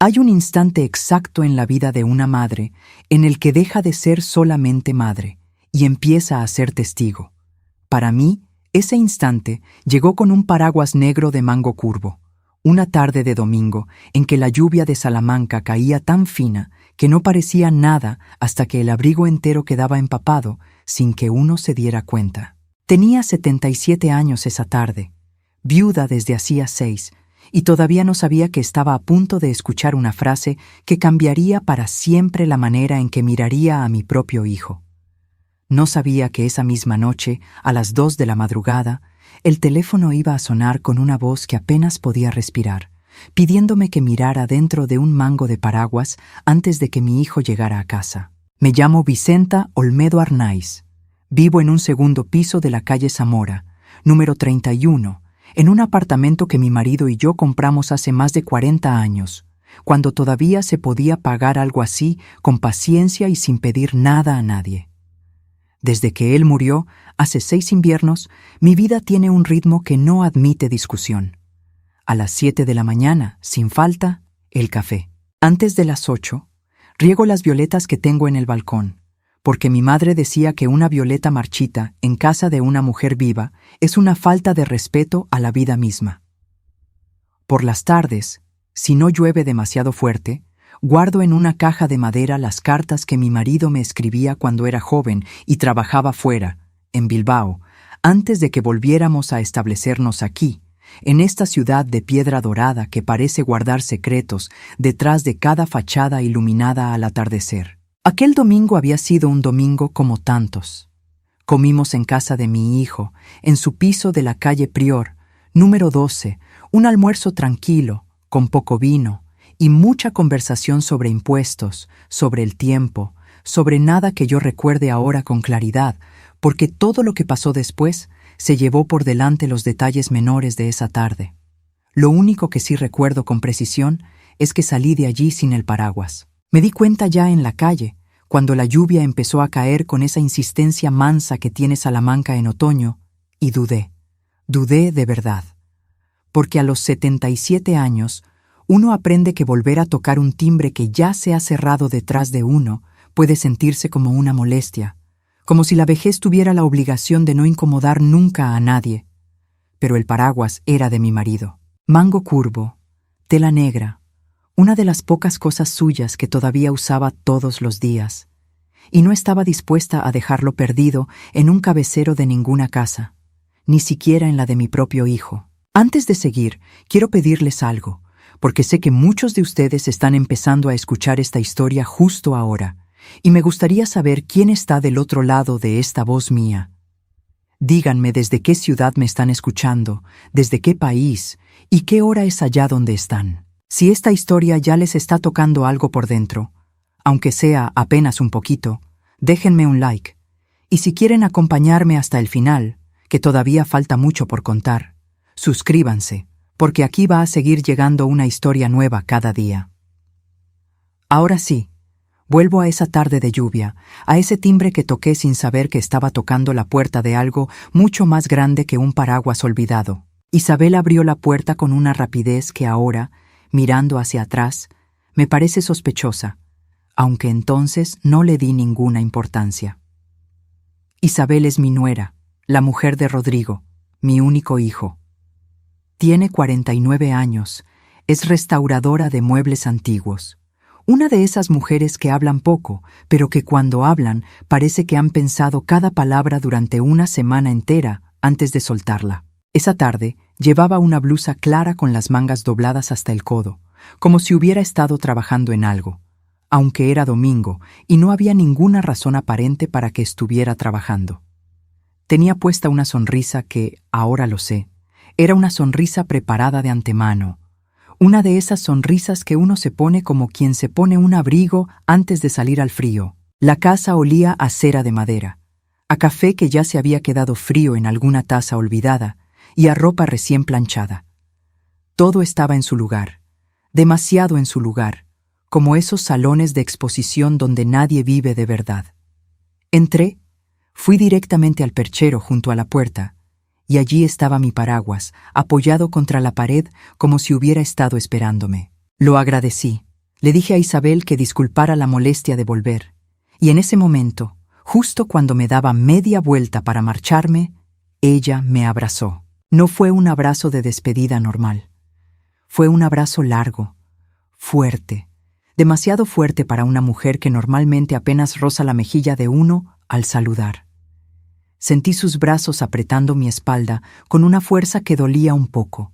Hay un instante exacto en la vida de una madre en el que deja de ser solamente madre y empieza a ser testigo. Para mí, ese instante llegó con un paraguas negro de mango curvo, una tarde de domingo en que la lluvia de Salamanca caía tan fina que no parecía nada hasta que el abrigo entero quedaba empapado sin que uno se diera cuenta. Tenía 77 años esa tarde, viuda desde hacía 6, y todavía no sabía que estaba a punto de escuchar una frase que cambiaría para siempre la manera en que miraría a mi propio hijo. No sabía que esa misma noche, a las 2 de la madrugada, el teléfono iba a sonar con una voz que apenas podía respirar, pidiéndome que mirara dentro de un mango de paraguas antes de que mi hijo llegara a casa. Me llamo Vicenta Olmedo Arnaiz. Vivo en un segundo piso de la calle Zamora, número 31, en un apartamento que mi marido y yo compramos hace más de 40 años, cuando todavía se podía pagar algo así con paciencia y sin pedir nada a nadie. Desde que él murió, hace 6 inviernos, mi vida tiene un ritmo que no admite discusión. A las 7 de la mañana, sin falta, el café. Antes de las 8, riego las violetas que tengo en el balcón, porque mi madre decía que una violeta marchita en casa de una mujer viva es una falta de respeto a la vida misma. Por las tardes, si no llueve demasiado fuerte, guardo en una caja de madera las cartas que mi marido me escribía cuando era joven y trabajaba fuera, en Bilbao, antes de que volviéramos a establecernos aquí, en esta ciudad de piedra dorada que parece guardar secretos detrás de cada fachada iluminada al atardecer. Aquel domingo había sido un domingo como tantos. Comimos en casa de mi hijo, en su piso de la calle Prior, número 12, un almuerzo tranquilo, con poco vino, y mucha conversación sobre impuestos, sobre el tiempo, sobre nada que yo recuerde ahora con claridad, porque todo lo que pasó después se llevó por delante los detalles menores de esa tarde. Lo único que sí recuerdo con precisión es que salí de allí sin el paraguas. Me di cuenta ya en la calle, cuando la lluvia empezó a caer con esa insistencia mansa que tiene Salamanca en otoño, y dudé de verdad. Porque a los 77 años, uno aprende que volver a tocar un timbre que ya se ha cerrado detrás de uno puede sentirse como una molestia, como si la vejez tuviera la obligación de no incomodar nunca a nadie. Pero el paraguas era de mi marido. Mango curvo, tela negra, una de las pocas cosas suyas que todavía usaba todos los días, y no estaba dispuesta a dejarlo perdido en un cabecero de ninguna casa, ni siquiera en la de mi propio hijo. Antes de seguir, quiero pedirles algo, porque sé que muchos de ustedes están empezando a escuchar esta historia justo ahora, y me gustaría saber quién está del otro lado de esta voz mía. Díganme desde qué ciudad me están escuchando, desde qué país, y qué hora es allá donde están. Si esta historia ya les está tocando algo por dentro, aunque sea apenas un poquito, déjenme un like. Y si quieren acompañarme hasta el final, que todavía falta mucho por contar, suscríbanse, porque aquí va a seguir llegando una historia nueva cada día. Ahora sí, vuelvo a esa tarde de lluvia, a ese timbre que toqué sin saber que estaba tocando la puerta de algo mucho más grande que un paraguas olvidado. Isabel abrió la puerta con una rapidez que ahora, mirando hacia atrás, me parece sospechosa, aunque entonces no le di ninguna importancia. Isabel es mi nuera, la mujer de Rodrigo, mi único hijo. Tiene 49 años, es restauradora de muebles antiguos. Una de esas mujeres que hablan poco, pero que cuando hablan parece que han pensado cada palabra durante una semana entera antes de soltarla. Esa tarde llevaba una blusa clara con las mangas dobladas hasta el codo, como si hubiera estado trabajando en algo, aunque era domingo y no había ninguna razón aparente para que estuviera trabajando. Tenía puesta una sonrisa que, ahora lo sé, era una sonrisa preparada de antemano, una de esas sonrisas que uno se pone como quien se pone un abrigo antes de salir al frío. La casa olía a cera de madera, a café que ya se había quedado frío en alguna taza olvidada y a ropa recién planchada. Todo estaba en su lugar, demasiado en su lugar, como esos salones de exposición donde nadie vive de verdad. Entré, fui directamente al perchero junto a la puerta, y allí estaba mi paraguas, apoyado contra la pared como si hubiera estado esperándome. Lo agradecí. Le dije a Isabel que disculpara la molestia de volver, y en ese momento, justo cuando me daba media vuelta para marcharme, ella me abrazó. No fue un abrazo de despedida normal. Fue un abrazo largo, fuerte, demasiado fuerte para una mujer que normalmente apenas roza la mejilla de uno al saludar. Sentí sus brazos apretando mi espalda con una fuerza que dolía un poco,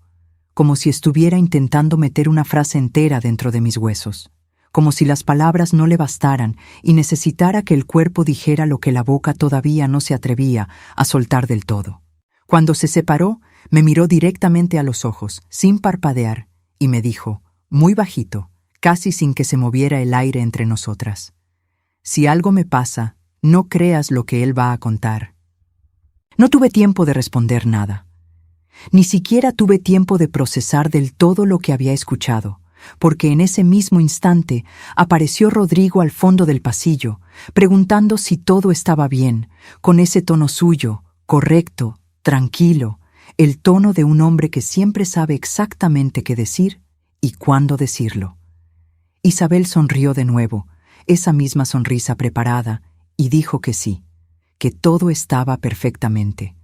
como si estuviera intentando meter una frase entera dentro de mis huesos, como si las palabras no le bastaran y necesitara que el cuerpo dijera lo que la boca todavía no se atrevía a soltar del todo. Cuando se separó, me miró directamente a los ojos, sin parpadear, y me dijo, muy bajito, casi sin que se moviera el aire entre nosotras: si algo me pasa, no creas lo que él va a contar. No tuve tiempo de responder nada. Ni siquiera tuve tiempo de procesar del todo lo que había escuchado, porque en ese mismo instante apareció Rodrigo al fondo del pasillo, preguntando si todo estaba bien, con ese tono suyo, correcto, tranquilo, el tono de un hombre que siempre sabe exactamente qué decir y cuándo decirlo. Isabel sonrió de nuevo, esa misma sonrisa preparada, y dijo que sí, que todo estaba perfectamente,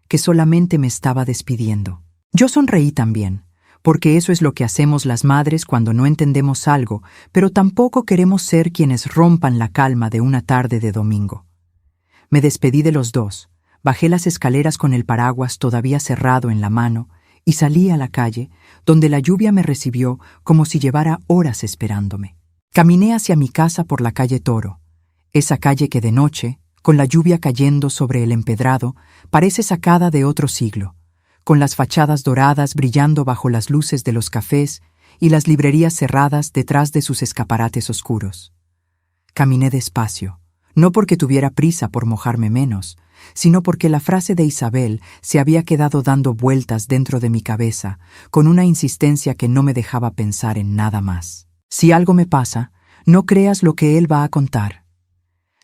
que solamente me estaba despidiendo. Yo sonreí también, porque eso es lo que hacemos las madres cuando no entendemos algo, pero tampoco queremos ser quienes rompan la calma de una tarde de domingo. Me despedí de los dos, bajé las escaleras con el paraguas todavía cerrado en la mano y salí a la calle, donde la lluvia me recibió como si llevara horas esperándome. Caminé hacia mi casa por la calle Toro, esa calle que de noche, con la lluvia cayendo sobre el empedrado, parece sacada de otro siglo, con las fachadas doradas brillando bajo las luces de los cafés y las librerías cerradas detrás de sus escaparates oscuros. Caminé despacio, no porque tuviera prisa por mojarme menos, sino porque la frase de Isabel se había quedado dando vueltas dentro de mi cabeza, con una insistencia que no me dejaba pensar en nada más. Si algo me pasa, no creas lo que él va a contar.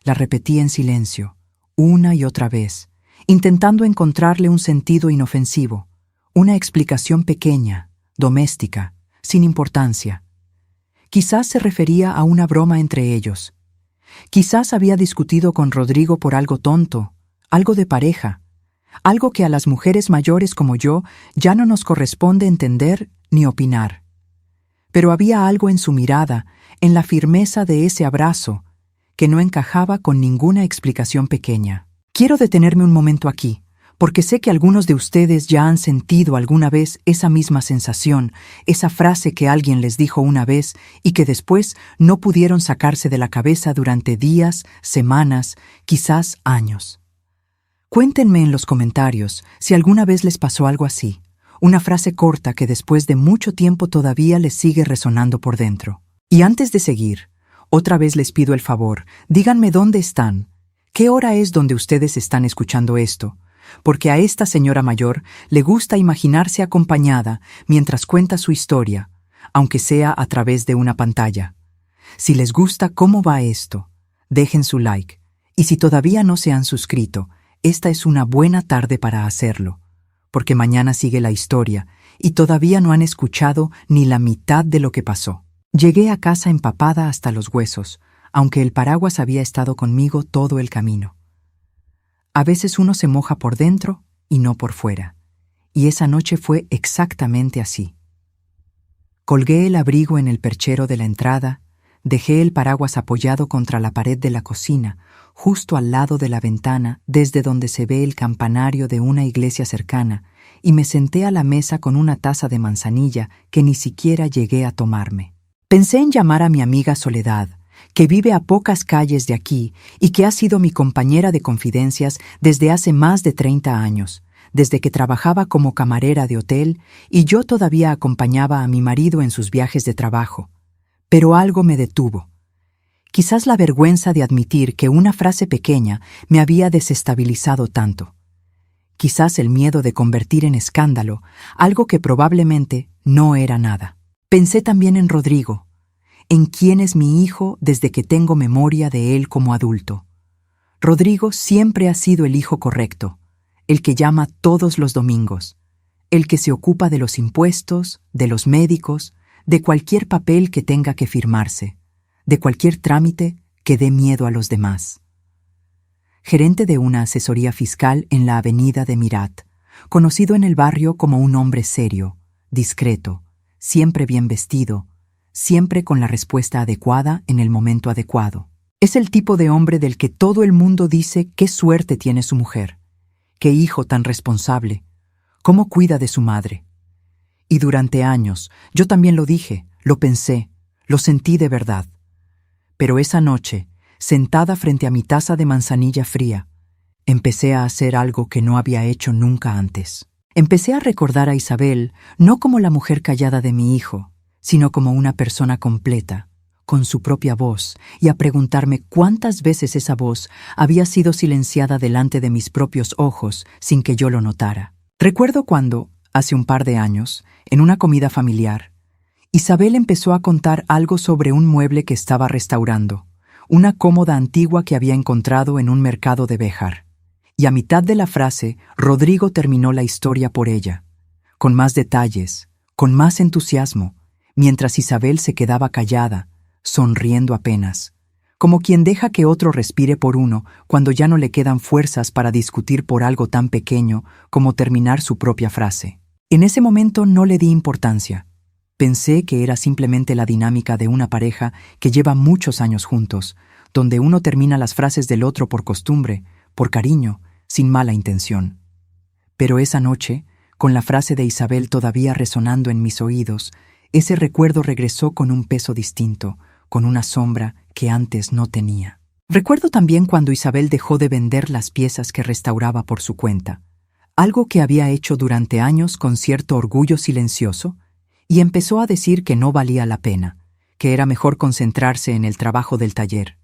La repetí en silencio, una y otra vez, intentando encontrarle un sentido inofensivo, una explicación pequeña, doméstica, sin importancia. Quizás se refería a una broma entre ellos. Quizás había discutido con Rodrigo por algo tonto, algo de pareja, algo que a las mujeres mayores como yo ya no nos corresponde entender ni opinar. Pero había algo en su mirada, en la firmeza de ese abrazo, que no encajaba con ninguna explicación pequeña. Quiero detenerme un momento aquí, porque sé que algunos de ustedes ya han sentido alguna vez esa misma sensación, esa frase que alguien les dijo una vez y que después no pudieron sacarse de la cabeza durante días, semanas, quizás años. Cuéntenme en los comentarios si alguna vez les pasó algo así, una frase corta que después de mucho tiempo todavía les sigue resonando por dentro. Y antes de seguir, otra vez les pido el favor, díganme dónde están, qué hora es donde ustedes están escuchando esto, porque a esta señora mayor le gusta imaginarse acompañada mientras cuenta su historia, aunque sea a través de una pantalla. Si les gusta cómo va esto, dejen su like, y si todavía no se han suscrito, esta es una buena tarde para hacerlo, porque mañana sigue la historia y todavía no han escuchado ni la mitad de lo que pasó. Llegué a casa empapada hasta los huesos, aunque el paraguas había estado conmigo todo el camino. A veces uno se moja por dentro y no por fuera, y esa noche fue exactamente así. Colgué el abrigo en el perchero de la entrada, dejé el paraguas apoyado contra la pared de la cocina, justo al lado de la ventana, desde donde se ve el campanario de una iglesia cercana, y me senté a la mesa con una taza de manzanilla que ni siquiera llegué a tomarme. Pensé en llamar a mi amiga Soledad, que vive a pocas calles de aquí y que ha sido mi compañera de confidencias desde hace más de 30 años, desde que trabajaba como camarera de hotel y yo todavía acompañaba a mi marido en sus viajes de trabajo. Pero algo me detuvo. Quizás la vergüenza de admitir que una frase pequeña me había desestabilizado tanto. Quizás el miedo de convertir en escándalo algo que probablemente no era nada. Pensé también en Rodrigo, en quién es mi hijo desde que tengo memoria de él como adulto. Rodrigo siempre ha sido el hijo correcto, el que llama todos los domingos, el que se ocupa de los impuestos, de los médicos, de cualquier papel que tenga que firmarse, de cualquier trámite que dé miedo a los demás. Gerente de una asesoría fiscal en la avenida de Mirat, conocido en el barrio como un hombre serio, discreto, siempre bien vestido, siempre con la respuesta adecuada en el momento adecuado. Es el tipo de hombre del que todo el mundo dice qué suerte tiene su mujer, qué hijo tan responsable, cómo cuida de su madre. Y durante años yo también lo dije, lo pensé, lo sentí de verdad. Pero esa noche, sentada frente a mi taza de manzanilla fría, empecé a hacer algo que no había hecho nunca antes. Empecé a recordar a Isabel no como la mujer callada de mi hijo, sino como una persona completa, con su propia voz, y a preguntarme cuántas veces esa voz había sido silenciada delante de mis propios ojos sin que yo lo notara. Recuerdo cuando, hace un par de años, en una comida familiar, Isabel empezó a contar algo sobre un mueble que estaba restaurando, una cómoda antigua que había encontrado en un mercado de Béjar. Y a mitad de la frase, Rodrigo terminó la historia por ella, con más detalles, con más entusiasmo, mientras Isabel se quedaba callada, sonriendo apenas, como quien deja que otro respire por uno cuando ya no le quedan fuerzas para discutir por algo tan pequeño como terminar su propia frase. En ese momento no le di importancia. Pensé que era simplemente la dinámica de una pareja que lleva muchos años juntos, donde uno termina las frases del otro por costumbre, por cariño, sin mala intención. Pero esa noche, con la frase de Isabel todavía resonando en mis oídos, ese recuerdo regresó con un peso distinto, con una sombra que antes no tenía. Recuerdo también cuando Isabel dejó de vender las piezas que restauraba por su cuenta, algo que había hecho durante años con cierto orgullo silencioso, y empezó a decir que no valía la pena, que era mejor concentrarse en el trabajo del taller,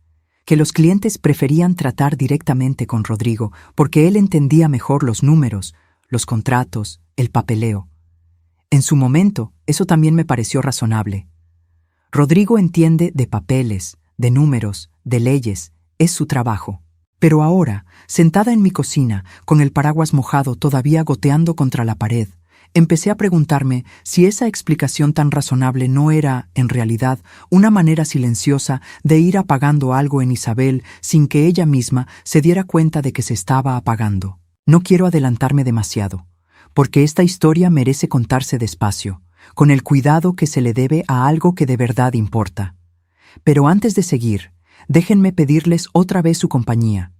que los clientes preferían tratar directamente con Rodrigo porque él entendía mejor los números, los contratos, el papeleo. En su momento, eso también me pareció razonable. Rodrigo entiende de papeles, de números, de leyes, es su trabajo. Pero ahora, sentada en mi cocina, con el paraguas mojado todavía goteando contra la pared, empecé a preguntarme si esa explicación tan razonable no era, en realidad, una manera silenciosa de ir apagando algo en Isabel sin que ella misma se diera cuenta de que se estaba apagando. No quiero adelantarme demasiado, porque esta historia merece contarse despacio, con el cuidado que se le debe a algo que de verdad importa. Pero antes de seguir, déjenme pedirles otra vez su compañía.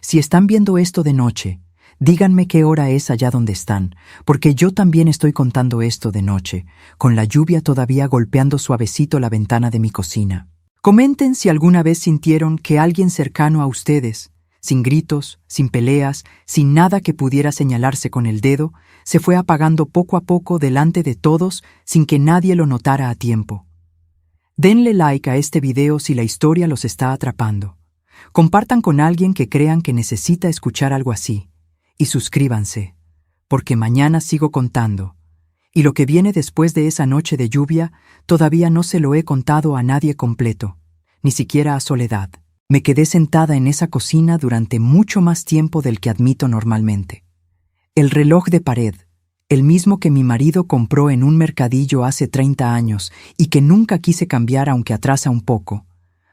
Si están viendo esto de noche, díganme qué hora es allá donde están, porque yo también estoy contando esto de noche, con la lluvia todavía golpeando suavecito la ventana de mi cocina. Comenten si alguna vez sintieron que alguien cercano a ustedes, sin gritos, sin peleas, sin nada que pudiera señalarse con el dedo, se fue apagando poco a poco delante de todos sin que nadie lo notara a tiempo. Denle like a este video si la historia los está atrapando. Compartan con alguien que crean que necesita escuchar algo así. Y suscríbanse, porque mañana sigo contando. Y lo que viene después de esa noche de lluvia todavía no se lo he contado a nadie completo, ni siquiera a Soledad. Me quedé sentada en esa cocina durante mucho más tiempo del que admito normalmente. El reloj de pared, el mismo que mi marido compró en un mercadillo hace 30 años y que nunca quise cambiar aunque atrasa un poco,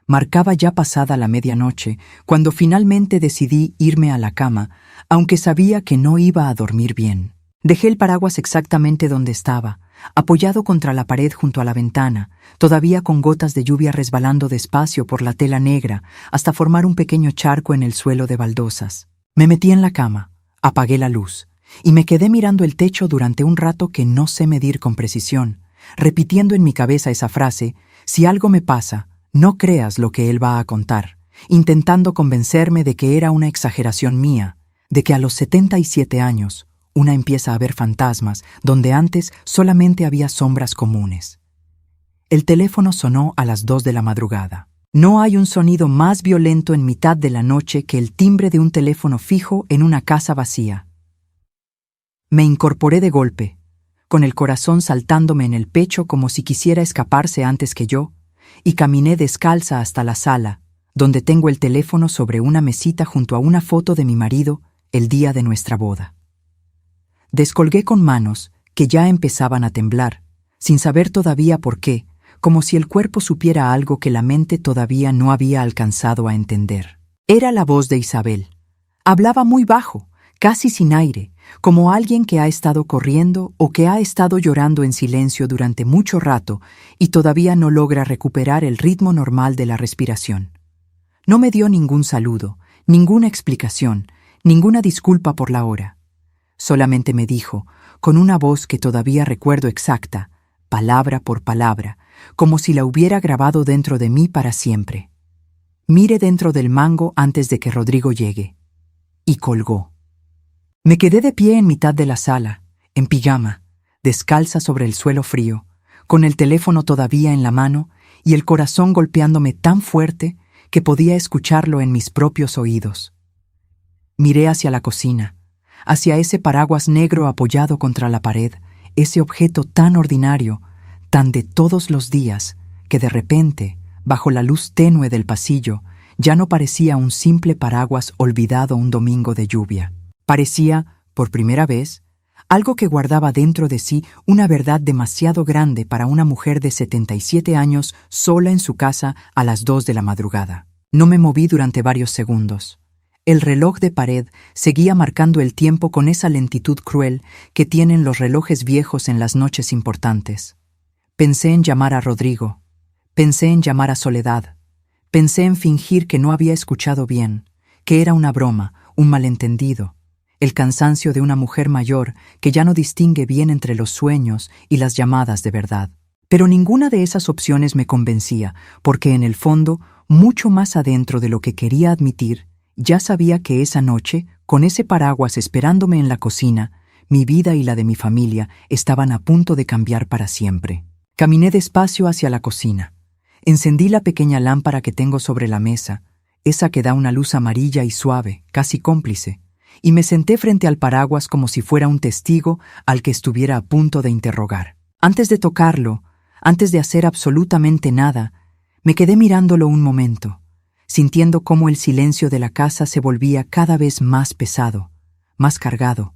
marcaba ya pasada la medianoche cuando finalmente decidí irme a la cama, aunque sabía que no iba a dormir bien. Dejé el paraguas exactamente donde estaba, apoyado contra la pared junto a la ventana, todavía con gotas de lluvia resbalando despacio por la tela negra hasta formar un pequeño charco en el suelo de baldosas. Me metí en la cama, apagué la luz, y me quedé mirando el techo durante un rato que no sé medir con precisión, repitiendo en mi cabeza esa frase: si algo me pasa, no creas lo que él va a contar, intentando convencerme de que era una exageración mía, de que a los 77 años una empieza a ver fantasmas donde antes solamente había sombras comunes. El teléfono sonó a las 2 de la madrugada. No hay un sonido más violento en mitad de la noche que el timbre de un teléfono fijo en una casa vacía. Me incorporé de golpe, con el corazón saltándome en el pecho como si quisiera escaparse antes que yo, y caminé descalza hasta la sala, donde tengo el teléfono sobre una mesita junto a una foto de mi marido el día de nuestra boda. Descolgué con manos que ya empezaban a temblar, sin saber todavía por qué, como si el cuerpo supiera algo que la mente todavía no había alcanzado a entender. Era la voz de Isabel. Hablaba muy bajo, casi sin aire, como alguien que ha estado corriendo o que ha estado llorando en silencio durante mucho rato y todavía no logra recuperar el ritmo normal de la respiración. No me dio ningún saludo, ninguna explicación, ninguna disculpa por la hora. Solamente me dijo, con una voz que todavía recuerdo exacta, palabra por palabra, como si la hubiera grabado dentro de mí para siempre: mire dentro del mango antes de que Rodrigo llegue. Y colgó. Me quedé de pie en mitad de la sala, en pijama, descalza sobre el suelo frío, con el teléfono todavía en la mano y el corazón golpeándome tan fuerte que podía escucharlo en mis propios oídos. Miré hacia la cocina, hacia ese paraguas negro apoyado contra la pared, ese objeto tan ordinario, tan de todos los días, que de repente, bajo la luz tenue del pasillo, ya no parecía un simple paraguas olvidado un domingo de lluvia. Parecía, por primera vez, algo que guardaba dentro de sí una verdad demasiado grande para una mujer de 77 años sola en su casa a las 2 de la madrugada. No me moví durante varios segundos. El reloj de pared seguía marcando el tiempo con esa lentitud cruel que tienen los relojes viejos en las noches importantes. Pensé en llamar a Rodrigo. Pensé en llamar a Soledad. Pensé en fingir que no había escuchado bien, que era una broma, un malentendido, el cansancio de una mujer mayor que ya no distingue bien entre los sueños y las llamadas de verdad. Pero ninguna de esas opciones me convencía, porque en el fondo, mucho más adentro de lo que quería admitir, ya sabía que esa noche, con ese paraguas esperándome en la cocina, mi vida y la de mi familia estaban a punto de cambiar para siempre. Caminé despacio hacia la cocina. Encendí la pequeña lámpara que tengo sobre la mesa, esa que da una luz amarilla y suave, casi cómplice, y me senté frente al paraguas como si fuera un testigo al que estuviera a punto de interrogar. Antes de tocarlo, antes de hacer absolutamente nada, me quedé mirándolo un momento, sintiendo cómo el silencio de la casa se volvía cada vez más pesado, más cargado,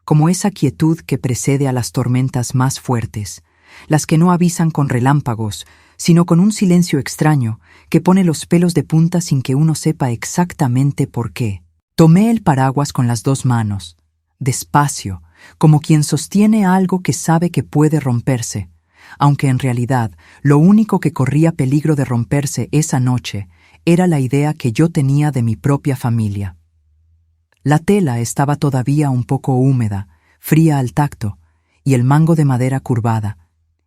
como esa quietud que precede a las tormentas más fuertes, las que no avisan con relámpagos, sino con un silencio extraño que pone los pelos de punta sin que uno sepa exactamente por qué. Tomé el paraguas con las 2 manos, despacio, como quien sostiene algo que sabe que puede romperse, aunque en realidad lo único que corría peligro de romperse esa noche era la idea que yo tenía de mi propia familia. La tela estaba todavía un poco húmeda, fría al tacto, y el mango de madera curvada,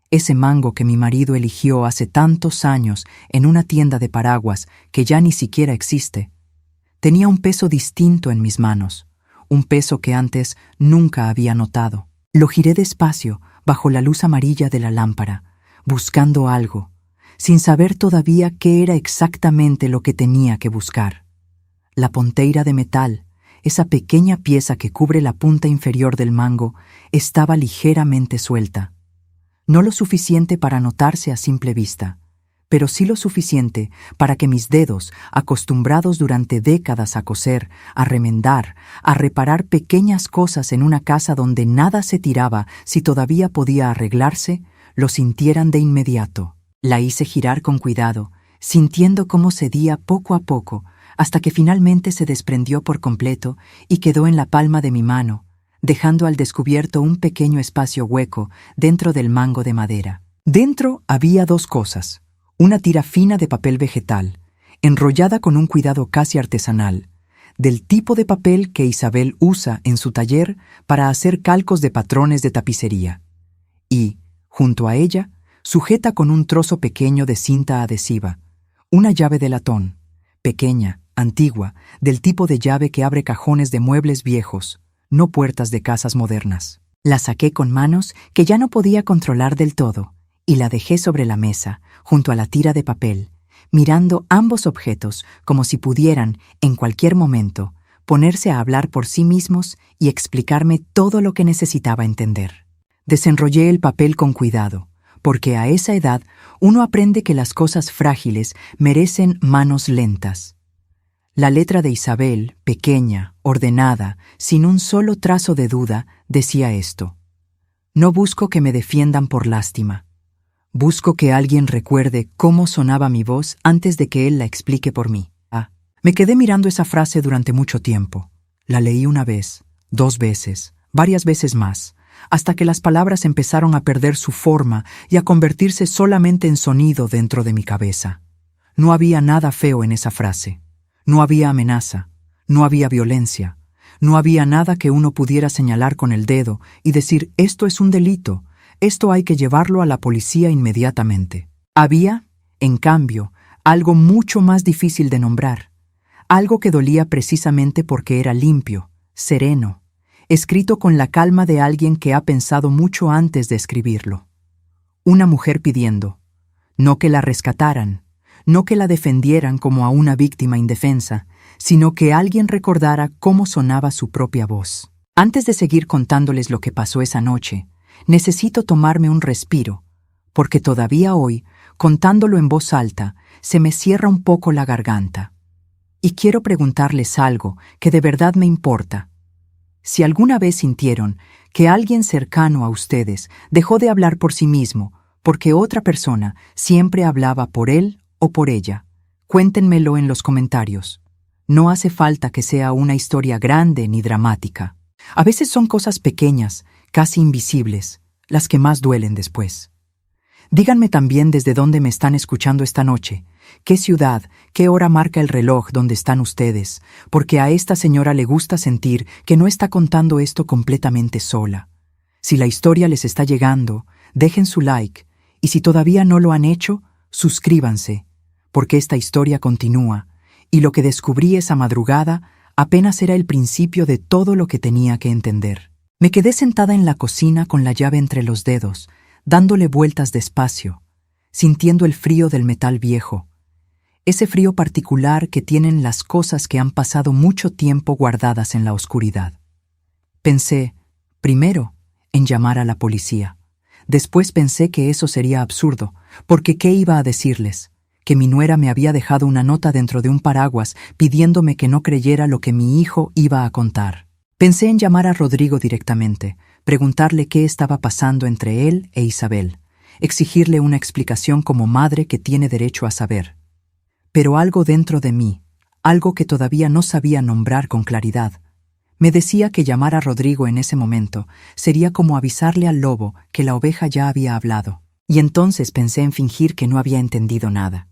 ese mango que mi marido eligió hace tantos años en una tienda de paraguas que ya ni siquiera existe, tenía un peso distinto en mis manos, un peso que antes nunca había notado. Lo giré despacio bajo la luz amarilla de la lámpara, buscando algo, sin saber todavía qué era exactamente lo que tenía que buscar. La ponteira de metal, esa pequeña pieza que cubre la punta inferior del mango, estaba ligeramente suelta. No lo suficiente para notarse a simple vista, pero sí lo suficiente para que mis dedos, acostumbrados durante décadas a coser, a remendar, a reparar pequeñas cosas en una casa donde nada se tiraba si todavía podía arreglarse, lo sintieran de inmediato. La hice girar con cuidado, sintiendo cómo cedía poco a poco, hasta que finalmente se desprendió por completo y quedó en la palma de mi mano, dejando al descubierto un pequeño espacio hueco dentro del mango de madera. Dentro había 2 cosas: una tira fina de papel vegetal, enrollada con un cuidado casi artesanal, del tipo de papel que Isabel usa en su taller para hacer calcos de patrones de tapicería, y, junto a ella, sujeta con un trozo pequeño de cinta adhesiva, una llave de latón, pequeña, antigua, del tipo de llave que abre cajones de muebles viejos, no puertas de casas modernas. La saqué con manos que ya no podía controlar del todo y la dejé sobre la mesa, junto a la tira de papel, mirando ambos objetos como si pudieran, en cualquier momento, ponerse a hablar por sí mismos y explicarme todo lo que necesitaba entender. Desenrollé el papel con cuidado, porque a esa edad uno aprende que las cosas frágiles merecen manos lentas. La letra de Isabel, pequeña, ordenada, sin un solo trazo de duda, decía esto: No busco que me defiendan por lástima. Busco que alguien recuerde cómo sonaba mi voz antes de que él la explique por mí. Me quedé mirando esa frase durante mucho tiempo. La leí una vez, 2 veces, varias veces más, hasta que las palabras empezaron a perder su forma y a convertirse solamente en sonido dentro de mi cabeza. No había nada feo en esa frase. No había amenaza. No había violencia. No había nada que uno pudiera señalar con el dedo y decir, esto es un delito, esto hay que llevarlo a la policía inmediatamente. Había, en cambio, algo mucho más difícil de nombrar. Algo que dolía precisamente porque era limpio, sereno, escrito con la calma de alguien que ha pensado mucho antes de escribirlo. Una mujer pidiendo, no que la rescataran, no que la defendieran como a una víctima indefensa, sino que alguien recordara cómo sonaba su propia voz. Antes de seguir contándoles lo que pasó esa noche, necesito tomarme un respiro, porque todavía hoy, contándolo en voz alta, se me cierra un poco la garganta. Y quiero preguntarles algo que de verdad me importa. Si alguna vez sintieron que alguien cercano a ustedes dejó de hablar por sí mismo, porque otra persona siempre hablaba por él o por ella, cuéntenmelo en los comentarios. No hace falta que sea una historia grande ni dramática. A veces son cosas pequeñas, casi invisibles, las que más duelen después. Díganme también desde dónde me están escuchando esta noche, qué ciudad, qué hora marca el reloj donde están ustedes, porque a esta señora le gusta sentir que no está contando esto completamente sola. Si la historia les está llegando, dejen su like, y si todavía no lo han hecho, suscríbanse, porque esta historia continúa, y lo que descubrí esa madrugada apenas era el principio de todo lo que tenía que entender. Me quedé sentada en la cocina con la llave entre los dedos, dándole vueltas despacio, sintiendo el frío del metal viejo, ese frío particular que tienen las cosas que han pasado mucho tiempo guardadas en la oscuridad. Pensé, primero, en llamar a la policía. Después pensé que eso sería absurdo, porque ¿qué iba a decirles? Que mi nuera me había dejado una nota dentro de un paraguas pidiéndome que no creyera lo que mi hijo iba a contar. Pensé en llamar a Rodrigo directamente, preguntarle qué estaba pasando entre él e Isabel, exigirle una explicación como madre que tiene derecho a saber. Pero algo dentro de mí, algo que todavía no sabía nombrar con claridad, me decía que llamar a Rodrigo en ese momento sería como avisarle al lobo que la oveja ya había hablado. Y entonces pensé en fingir que no había entendido nada.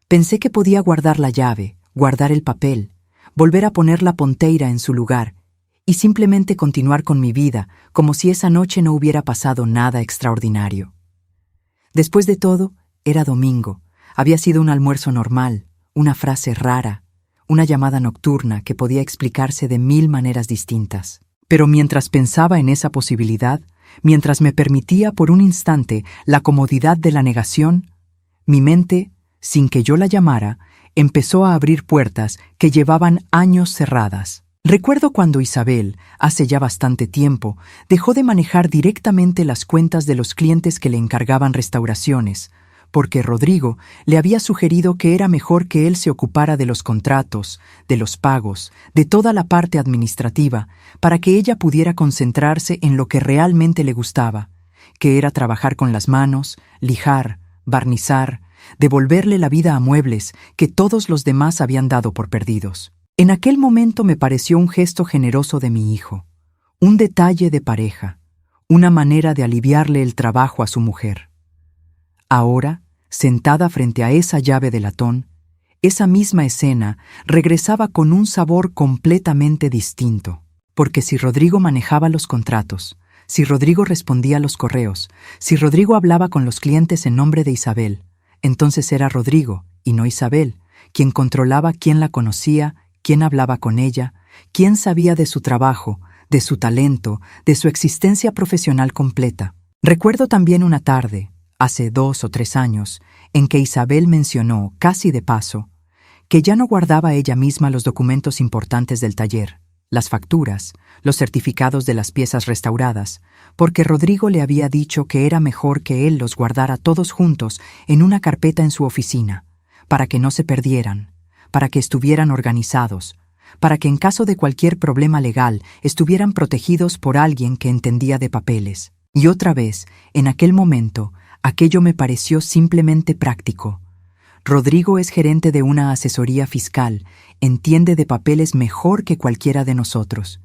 Pensé que podía guardar la llave, guardar el papel, volver a poner la ponteira en su lugar y simplemente continuar con mi vida como si esa noche no hubiera pasado nada extraordinario. Después de todo, era domingo, había sido un almuerzo normal, una frase rara, una llamada nocturna que podía explicarse de 1000 maneras distintas. Pero mientras pensaba en esa posibilidad, mientras me permitía por un instante la comodidad de la negación, mi mente, sin que yo la llamara, empezó a abrir puertas que llevaban años cerradas. Recuerdo cuando Isabel, hace ya bastante tiempo, dejó de manejar directamente las cuentas de los clientes que le encargaban restauraciones, porque Rodrigo le había sugerido que era mejor que él se ocupara de los contratos, de los pagos, de toda la parte administrativa, para que ella pudiera concentrarse en lo que realmente le gustaba, que era trabajar con las manos, lijar, barnizar, devolverle la vida a muebles que todos los demás habían dado por perdidos. En aquel momento me pareció un gesto generoso de mi hijo, un detalle de pareja, una manera de aliviarle el trabajo a su mujer. Ahora, sentada frente a esa llave de latón, esa misma escena regresaba con un sabor completamente distinto, porque si Rodrigo manejaba los contratos, si Rodrigo respondía a los correos, si Rodrigo hablaba con los clientes en nombre de Isabel, entonces era Rodrigo, y no Isabel, quien controlaba quién la conocía, quién hablaba con ella, quién sabía de su trabajo, de su talento, de su existencia profesional completa. Recuerdo también una tarde, hace 2 o 3 años, en que Isabel mencionó, casi de paso, que ya no guardaba ella misma los documentos importantes del taller, las facturas, los certificados de las piezas restauradas, porque Rodrigo le había dicho que era mejor que él los guardara todos juntos en una carpeta en su oficina, para que no se perdieran, para que estuvieran organizados, para que en caso de cualquier problema legal estuvieran protegidos por alguien que entendía de papeles. Y otra vez, en aquel momento, aquello me pareció simplemente práctico. Rodrigo es gerente de una asesoría fiscal, entiende de papeles mejor que cualquiera de nosotros.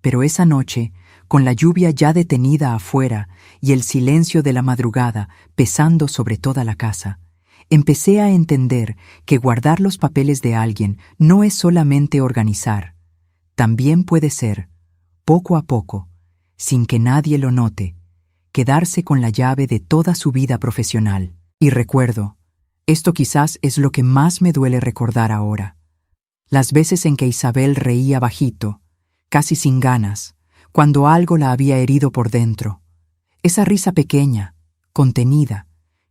Pero esa noche, con la lluvia ya detenida afuera y el silencio de la madrugada pesando sobre toda la casa, empecé a entender que guardar los papeles de alguien no es solamente organizar. También puede ser, poco a poco, sin que nadie lo note, quedarse con la llave de toda su vida profesional. Y recuerdo, esto quizás es lo que más me duele recordar ahora, las veces en que Isabel reía bajito, casi sin ganas, cuando algo la había herido por dentro. Esa risa pequeña, contenida,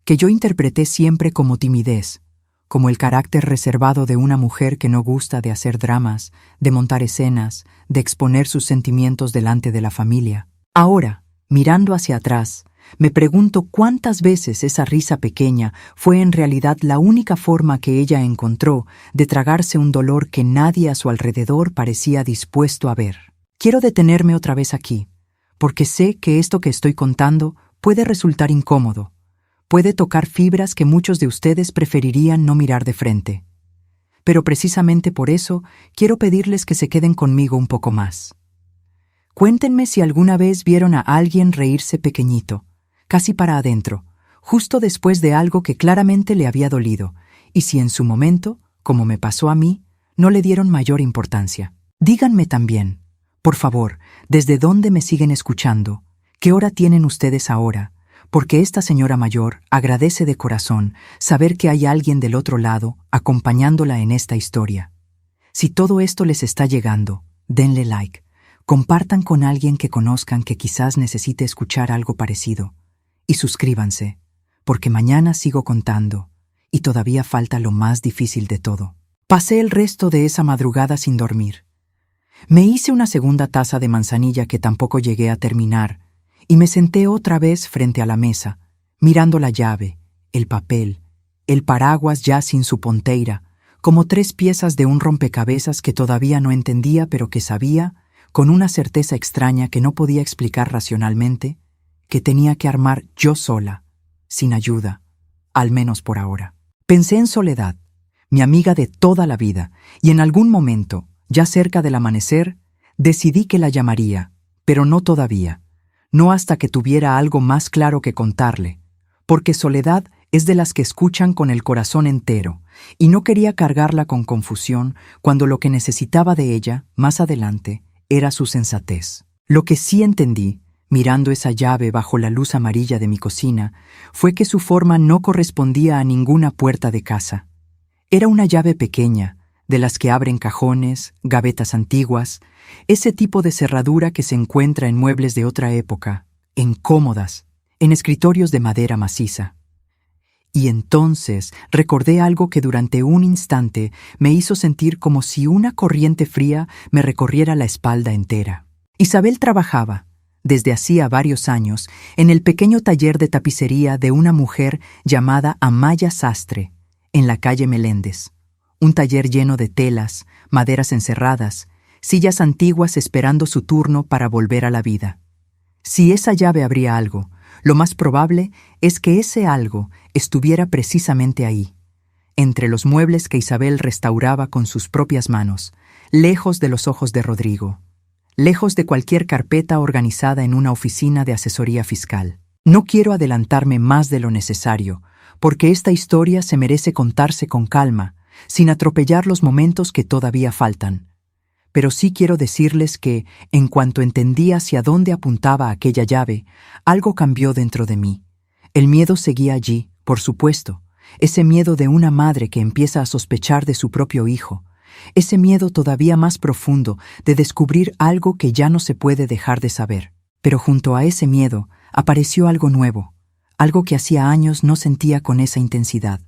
que yo interpreté siempre como timidez, como el carácter reservado de una mujer que no gusta de hacer dramas, de montar escenas, de exponer sus sentimientos delante de la familia. Ahora, mirando hacia atrás, me pregunto cuántas veces esa risa pequeña fue en realidad la única forma que ella encontró de tragarse un dolor que nadie a su alrededor parecía dispuesto a ver. Quiero detenerme otra vez aquí, porque sé que esto que estoy contando puede resultar incómodo, puede tocar fibras que muchos de ustedes preferirían no mirar de frente. Pero precisamente por eso quiero pedirles que se queden conmigo un poco más. Cuéntenme si alguna vez vieron a alguien reírse pequeñito, casi para adentro, justo después de algo que claramente le había dolido, y si en su momento, como me pasó a mí, no le dieron mayor importancia. Díganme también, por favor, ¿desde dónde me siguen escuchando? ¿Qué hora tienen ustedes ahora? Porque esta señora mayor agradece de corazón saber que hay alguien del otro lado acompañándola en esta historia. Si todo esto les está llegando, denle like, compartan con alguien que conozcan que quizás necesite escuchar algo parecido, y suscríbanse, porque mañana sigo contando, y todavía falta lo más difícil de todo. Pasé el resto de esa madrugada sin dormir. Me hice una segunda taza de manzanilla que tampoco llegué a terminar, y me senté otra vez frente a la mesa, mirando la llave, el papel, el paraguas ya sin su ponteira, como 3 piezas de un rompecabezas que todavía no entendía pero que sabía, con una certeza extraña que no podía explicar racionalmente, que tenía que armar yo sola, sin ayuda, al menos por ahora. Pensé en Soledad, mi amiga de toda la vida, y en algún momento, ya cerca del amanecer, decidí que la llamaría, pero no todavía, no hasta que tuviera algo más claro que contarle, porque Soledad es de las que escuchan con el corazón entero, y no quería cargarla con confusión cuando lo que necesitaba de ella, más adelante, era su sensatez. Lo que sí entendí, mirando esa llave bajo la luz amarilla de mi cocina, fue que su forma no correspondía a ninguna puerta de casa. Era una llave pequeña, de las que abren cajones, gavetas antiguas, ese tipo de cerradura que se encuentra en muebles de otra época, en cómodas, en escritorios de madera maciza. Y entonces recordé algo que durante un instante me hizo sentir como si una corriente fría me recorriera la espalda entera. Isabel trabajaba, desde hacía varios años, en el pequeño taller de tapicería de una mujer llamada Amaya Sastre, en la calle Meléndez. Un taller lleno de telas, maderas encerradas, sillas antiguas esperando su turno para volver a la vida. Si esa llave abría algo, lo más probable es que ese algo estuviera precisamente ahí, entre los muebles que Isabel restauraba con sus propias manos, lejos de los ojos de Rodrigo, lejos de cualquier carpeta organizada en una oficina de asesoría fiscal. No quiero adelantarme más de lo necesario, porque esta historia se merece contarse con calma, sin atropellar los momentos que todavía faltan. Pero sí quiero decirles que, en cuanto entendí hacia dónde apuntaba aquella llave, algo cambió dentro de mí. El miedo seguía allí, por supuesto, ese miedo de una madre que empieza a sospechar de su propio hijo, ese miedo todavía más profundo de descubrir algo que ya no se puede dejar de saber. Pero junto a ese miedo apareció algo nuevo, algo que hacía años no sentía con esa intensidad.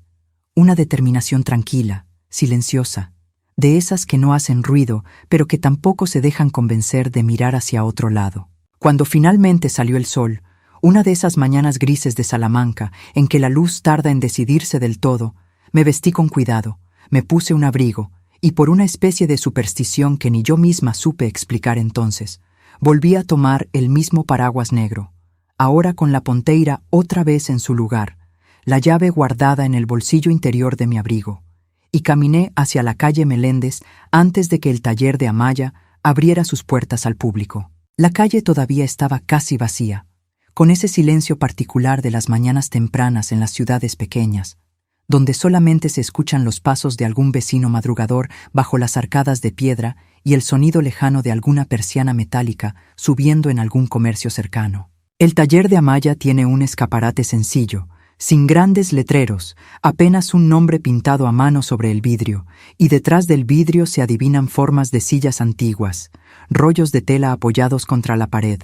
Una determinación tranquila, silenciosa, de esas que no hacen ruido, pero que tampoco se dejan convencer de mirar hacia otro lado. Cuando finalmente salió el sol, una de esas mañanas grises de Salamanca, en que la luz tarda en decidirse del todo, me vestí con cuidado, me puse un abrigo, y por una especie de superstición que ni yo misma supe explicar entonces, volví a tomar el mismo paraguas negro, ahora con la ponteira otra vez en su lugar, la llave guardada en el bolsillo interior de mi abrigo, y caminé hacia la calle Meléndez antes de que el taller de Amaya abriera sus puertas al público. La calle todavía estaba casi vacía, con ese silencio particular de las mañanas tempranas en las ciudades pequeñas, donde solamente se escuchan los pasos de algún vecino madrugador bajo las arcadas de piedra y el sonido lejano de alguna persiana metálica subiendo en algún comercio cercano. El taller de Amaya tiene un escaparate sencillo, sin grandes letreros, apenas un nombre pintado a mano sobre el vidrio, y detrás del vidrio se adivinan formas de sillas antiguas, rollos de tela apoyados contra la pared,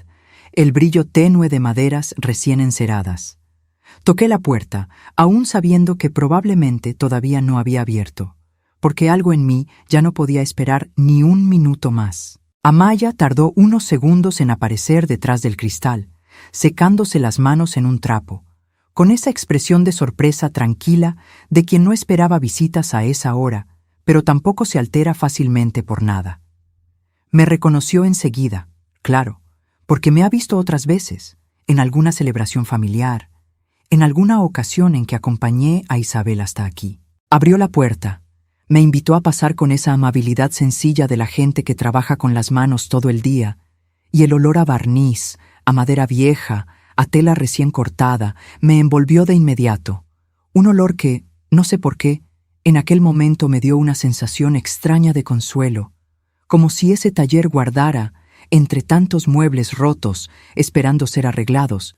el brillo tenue de maderas recién enceradas. Toqué la puerta, aún sabiendo que probablemente todavía no había abierto, porque algo en mí ya no podía esperar ni un minuto más. Amaya tardó unos segundos en aparecer detrás del cristal, secándose las manos en un trapo, con esa expresión de sorpresa tranquila de quien no esperaba visitas a esa hora, pero tampoco se altera fácilmente por nada. Me reconoció enseguida, claro, porque me ha visto otras veces, en alguna celebración familiar, en alguna ocasión en que acompañé a Isabel hasta aquí. Abrió la puerta, me invitó a pasar con esa amabilidad sencilla de la gente que trabaja con las manos todo el día, y el olor a barniz, a madera vieja, a tela recién cortada, me envolvió de inmediato. Un olor que, no sé por qué, en aquel momento me dio una sensación extraña de consuelo, como si ese taller guardara, entre tantos muebles rotos, esperando ser arreglados,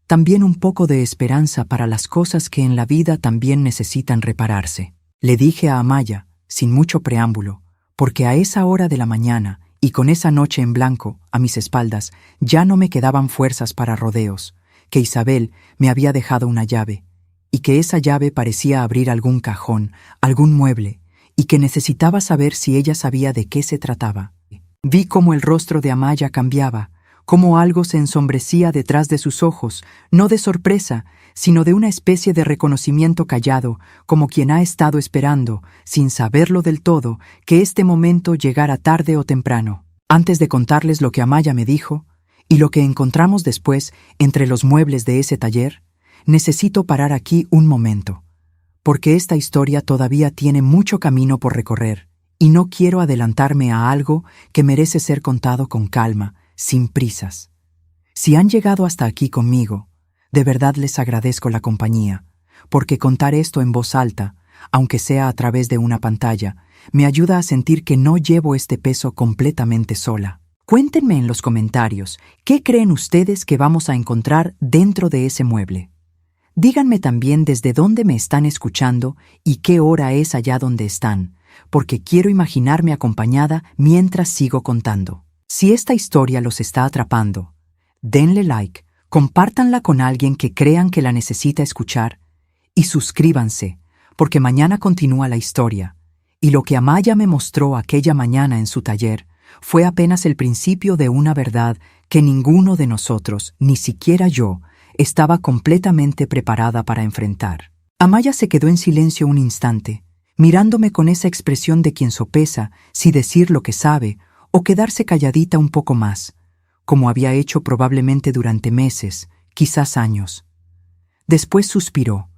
también un poco de esperanza para las cosas que en la vida también necesitan repararse. Le dije a Amaya, sin mucho preámbulo, porque a esa hora de la mañana y con esa noche en blanco a mis espaldas ya no me quedaban fuerzas para rodeos, que Isabel me había dejado una llave, y que esa llave parecía abrir algún cajón, algún mueble, y que necesitaba saber si ella sabía de qué se trataba. Vi cómo el rostro de Amaya cambiaba, cómo algo se ensombrecía detrás de sus ojos, no de sorpresa, sino de una especie de reconocimiento callado, como quien ha estado esperando, sin saberlo del todo, que este momento llegara tarde o temprano. Antes de contarles lo que Amaya me dijo, y lo que encontramos después entre los muebles de ese taller, necesito parar aquí un momento, porque esta historia todavía tiene mucho camino por recorrer, y no quiero adelantarme a algo que merece ser contado con calma, sin prisas. Si han llegado hasta aquí conmigo, de verdad les agradezco la compañía, porque contar esto en voz alta, aunque sea a través de una pantalla, me ayuda a sentir que no llevo este peso completamente sola. Cuéntenme en los comentarios qué creen ustedes que vamos a encontrar dentro de ese mueble. Díganme también desde dónde me están escuchando y qué hora es allá donde están, porque quiero imaginarme acompañada mientras sigo contando. Si esta historia los está atrapando, denle like, compártanla con alguien que crean que la necesita escuchar y suscríbanse, porque mañana continúa la historia, y lo que Amaya me mostró aquella mañana en su taller fue apenas el principio de una verdad que ninguno de nosotros, ni siquiera yo, estaba completamente preparada para enfrentar. Amaya se quedó en silencio un instante, mirándome con esa expresión de quien sopesa si decir lo que sabe o quedarse calladita un poco más, como había hecho probablemente durante meses, quizás años. Después suspiró,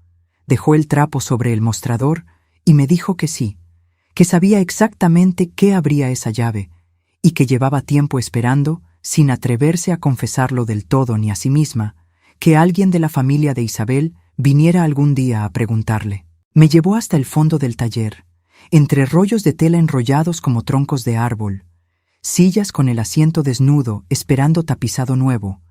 dejó el trapo sobre el mostrador y me dijo que sí, que sabía exactamente qué abría esa llave y que llevaba tiempo esperando, sin atreverse a confesarlo del todo ni a sí misma, que alguien de la familia de Isabel viniera algún día a preguntarle. Me llevó hasta el fondo del taller, entre rollos de tela enrollados como troncos de árbol, sillas con el asiento desnudo esperando tapizado nuevo,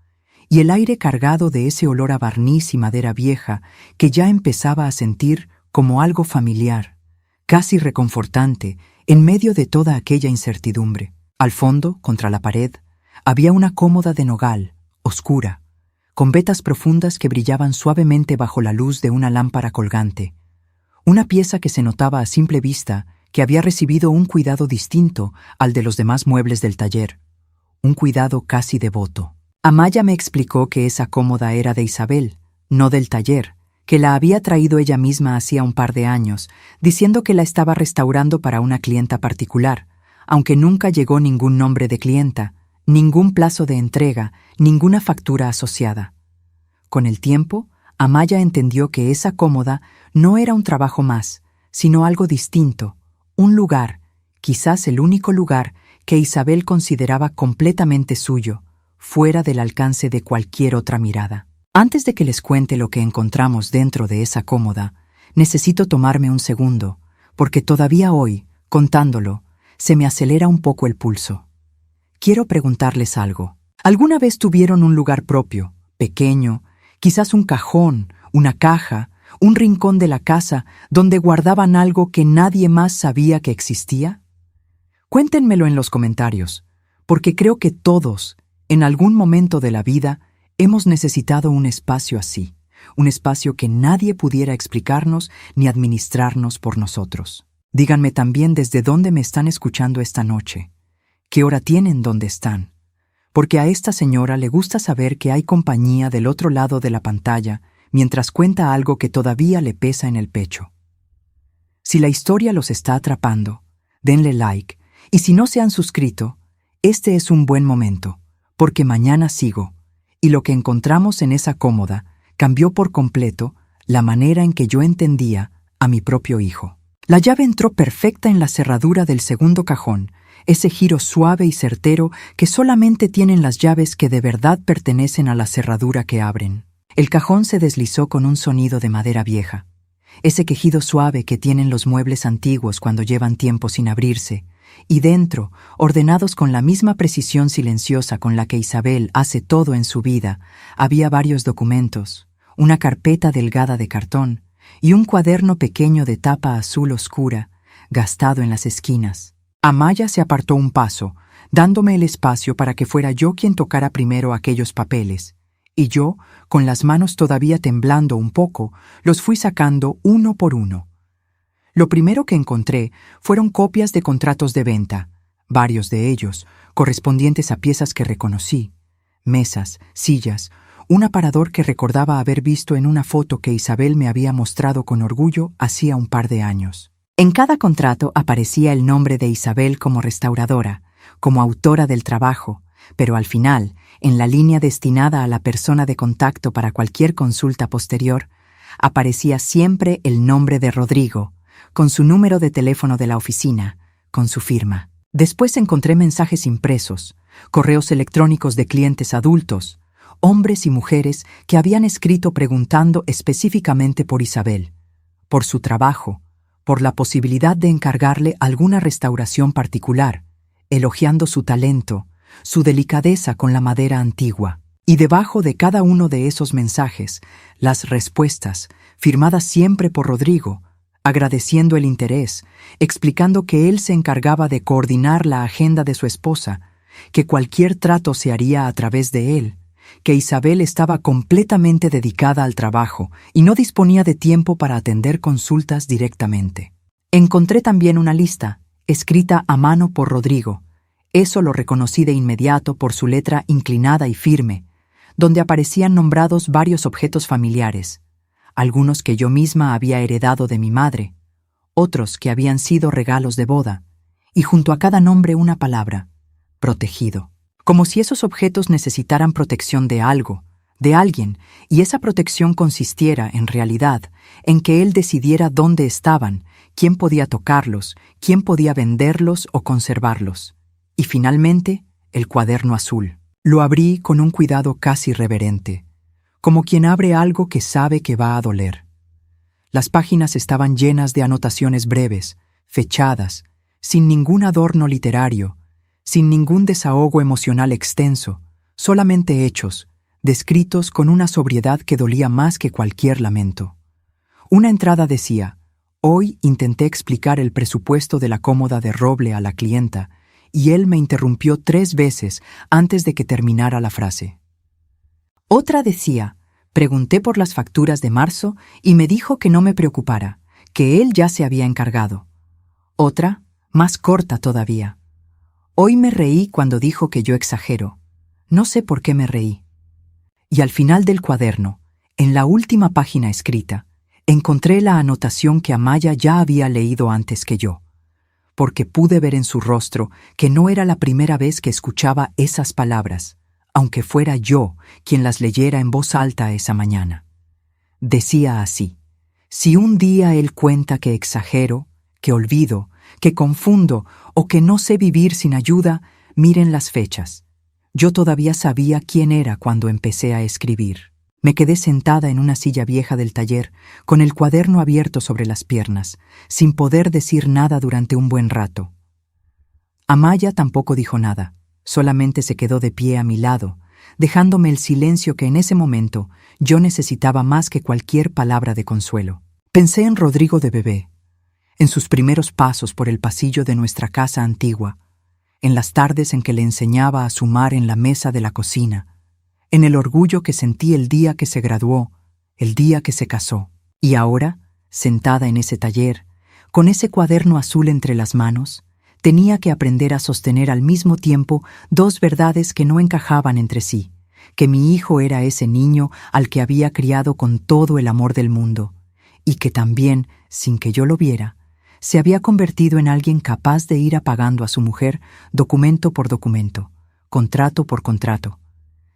y el aire cargado de ese olor a barniz y madera vieja que ya empezaba a sentir como algo familiar, casi reconfortante, en medio de toda aquella incertidumbre. Al fondo, contra la pared, había una cómoda de nogal, oscura, con vetas profundas que brillaban suavemente bajo la luz de una lámpara colgante, una pieza que se notaba a simple vista que había recibido un cuidado distinto al de los demás muebles del taller, un cuidado casi devoto. Amaya me explicó que esa cómoda era de Isabel, no del taller, que la había traído ella misma hacía un par de años, diciendo que la estaba restaurando para una clienta particular, aunque nunca llegó ningún nombre de clienta, ningún plazo de entrega, ninguna factura asociada. Con el tiempo, Amaya entendió que esa cómoda no era un trabajo más, sino algo distinto, un lugar, quizás el único lugar que Isabel consideraba completamente suyo, fuera del alcance de cualquier otra mirada. Antes de que les cuente lo que encontramos dentro de esa cómoda, necesito tomarme un segundo, porque todavía hoy, contándolo, se me acelera un poco el pulso. Quiero preguntarles algo. ¿Alguna vez tuvieron un lugar propio, pequeño, quizás un cajón, una caja, un rincón de la casa donde guardaban algo que nadie más sabía que existía? Cuéntenmelo en los comentarios, porque creo que todos, en algún momento de la vida, hemos necesitado un espacio así, un espacio que nadie pudiera explicarnos ni administrarnos por nosotros. Díganme también desde dónde me están escuchando esta noche, qué hora tienen donde están, porque a esta señora le gusta saber que hay compañía del otro lado de la pantalla mientras cuenta algo que todavía le pesa en el pecho. Si la historia los está atrapando, denle like, y si no se han suscrito, este es un buen momento, porque mañana sigo, y lo que encontramos en esa cómoda cambió por completo la manera en que yo entendía a mi propio hijo. La llave entró perfecta en la cerradura del segundo cajón, ese giro suave y certero que solamente tienen las llaves que de verdad pertenecen a la cerradura que abren. El cajón se deslizó con un sonido de madera vieja, ese quejido suave que tienen los muebles antiguos cuando llevan tiempo sin abrirse, y dentro, ordenados con la misma precisión silenciosa con la que Isabel hace todo en su vida, había varios documentos, una carpeta delgada de cartón y un cuaderno pequeño de tapa azul oscura, gastado en las esquinas. Amaya se apartó un paso, dándome el espacio para que fuera yo quien tocara primero aquellos papeles, y yo, con las manos todavía temblando un poco, los fui sacando uno por uno. Lo primero que encontré fueron copias de contratos de venta, varios de ellos correspondientes a piezas que reconocí, mesas, sillas, un aparador que recordaba haber visto en una foto que Isabel me había mostrado con orgullo hacía un par de años. En cada contrato aparecía el nombre de Isabel como restauradora, como autora del trabajo, pero al final, en la línea destinada a la persona de contacto para cualquier consulta posterior, aparecía siempre el nombre de Rodrigo, con su número de teléfono de la oficina, con su firma. Después encontré mensajes impresos, correos electrónicos de clientes adultos, hombres y mujeres que habían escrito preguntando específicamente por Isabel, por su trabajo, por la posibilidad de encargarle alguna restauración particular, elogiando su talento, su delicadeza con la madera antigua. Y debajo de cada uno de esos mensajes, las respuestas, firmadas siempre por Rodrigo, agradeciendo el interés, explicando que él se encargaba de coordinar la agenda de su esposa, que cualquier trato se haría a través de él, que Isabel estaba completamente dedicada al trabajo y no disponía de tiempo para atender consultas directamente. Encontré también una lista, escrita a mano por Rodrigo. Eso lo reconocí de inmediato por su letra inclinada y firme, donde aparecían nombrados varios objetos familiares, algunos que yo misma había heredado de mi madre, otros que habían sido regalos de boda, y junto a cada nombre una palabra, protegido. Como si esos objetos necesitaran protección de algo, de alguien, y esa protección consistiera, en realidad, en que él decidiera dónde estaban, quién podía tocarlos, quién podía venderlos o conservarlos. Y finalmente, el cuaderno azul. Lo abrí con un cuidado casi reverente, como quien abre algo que sabe que va a doler. Las páginas estaban llenas de anotaciones breves, fechadas, sin ningún adorno literario, sin ningún desahogo emocional extenso, solamente hechos, descritos con una sobriedad que dolía más que cualquier lamento. Una entrada decía: «Hoy intenté explicar el presupuesto de la cómoda de roble a la clienta, y él me interrumpió 3 veces antes de que terminara la frase». Otra decía: «Pregunté por las facturas de marzo y me dijo que no me preocupara, que él ya se había encargado». Otra, más corta todavía: «Hoy me reí cuando dijo que yo exagero. No sé por qué me reí». Y al final del cuaderno, en la última página escrita, encontré la anotación que Amaya ya había leído antes que yo, porque pude ver en su rostro que no era la primera vez que escuchaba esas palabras, aunque fuera yo quien las leyera en voz alta esa mañana. Decía así: si un día él cuenta que exagero, que olvido, que confundo o que no sé vivir sin ayuda, miren las fechas. Yo todavía sabía quién era cuando empecé a escribir. Me quedé sentada en una silla vieja del taller, con el cuaderno abierto sobre las piernas, sin poder decir nada durante un buen rato. Amaya tampoco dijo nada, solamente se quedó de pie a mi lado, dejándome el silencio que en ese momento yo necesitaba más que cualquier palabra de consuelo. Pensé en Rodrigo de bebé, en sus primeros pasos por el pasillo de nuestra casa antigua, en las tardes en que le enseñaba a sumar en la mesa de la cocina, en el orgullo que sentí el día que se graduó, el día que se casó. Y ahora, sentada en ese taller, con ese cuaderno azul entre las manos, tenía que aprender a sostener al mismo tiempo dos verdades que no encajaban entre sí: que mi hijo era ese niño al que había criado con todo el amor del mundo, y que también, sin que yo lo viera, se había convertido en alguien capaz de ir apagando a su mujer documento por documento, contrato por contrato,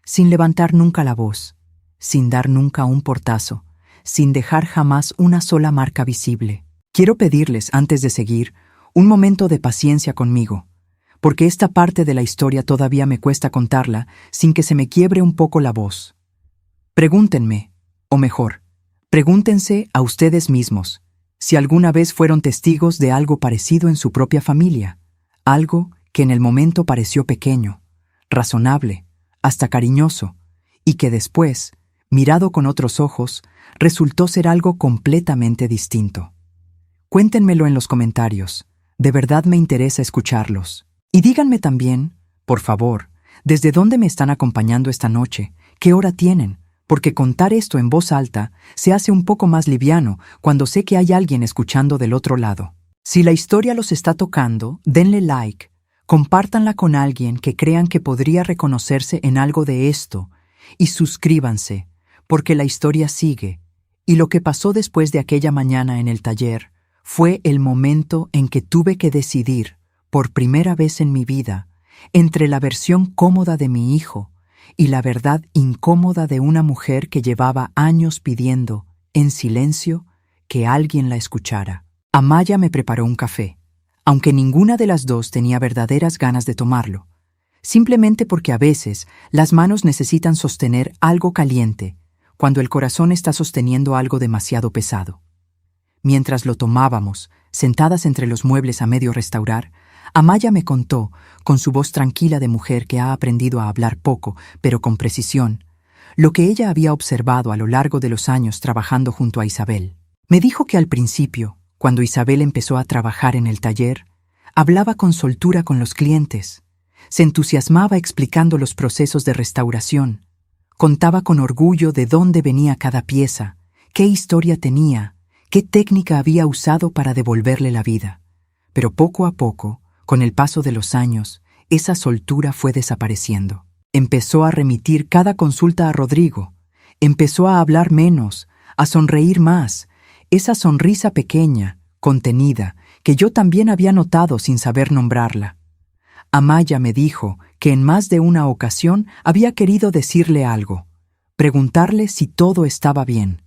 sin levantar nunca la voz, sin dar nunca un portazo, sin dejar jamás una sola marca visible. Quiero pedirles, antes de seguir, un momento de paciencia conmigo, porque esta parte de la historia todavía me cuesta contarla sin que se me quiebre un poco la voz. Pregúntenme, o mejor, pregúntense a ustedes mismos, si alguna vez fueron testigos de algo parecido en su propia familia, algo que en el momento pareció pequeño, razonable, hasta cariñoso, y que después, mirado con otros ojos, resultó ser algo completamente distinto. Cuéntenmelo en los comentarios, de verdad me interesa escucharlos. Y díganme también, por favor, desde dónde me están acompañando esta noche, qué hora tienen, porque contar esto en voz alta se hace un poco más liviano cuando sé que hay alguien escuchando del otro lado. Si la historia los está tocando, denle like, compártanla con alguien que crean que podría reconocerse en algo de esto, y suscríbanse, porque la historia sigue, y lo que pasó después de aquella mañana en el taller fue el momento en que tuve que decidir, por primera vez en mi vida, entre la versión cómoda de mi hijo y la verdad incómoda de una mujer que llevaba años pidiendo, en silencio, que alguien la escuchara. Amaya me preparó un café, aunque ninguna de las dos tenía verdaderas ganas de tomarlo, simplemente porque a veces las manos necesitan sostener algo caliente cuando el corazón está sosteniendo algo demasiado pesado. Mientras lo tomábamos, sentadas entre los muebles a medio restaurar, Amaya me contó, con su voz tranquila de mujer que ha aprendido a hablar poco, pero con precisión, lo que ella había observado a lo largo de los años trabajando junto a Isabel. Me dijo que al principio, cuando Isabel empezó a trabajar en el taller, hablaba con soltura con los clientes, se entusiasmaba explicando los procesos de restauración, contaba con orgullo de dónde venía cada pieza, qué historia tenía, qué técnica había usado para devolverle la vida. Pero poco a poco, con el paso de los años, esa soltura fue desapareciendo. Empezó a remitir cada consulta a Rodrigo, empezó a hablar menos, a sonreír más, esa sonrisa pequeña, contenida, que yo también había notado sin saber nombrarla. Amaya me dijo que en más de una ocasión había querido decirle algo, preguntarle si todo estaba bien,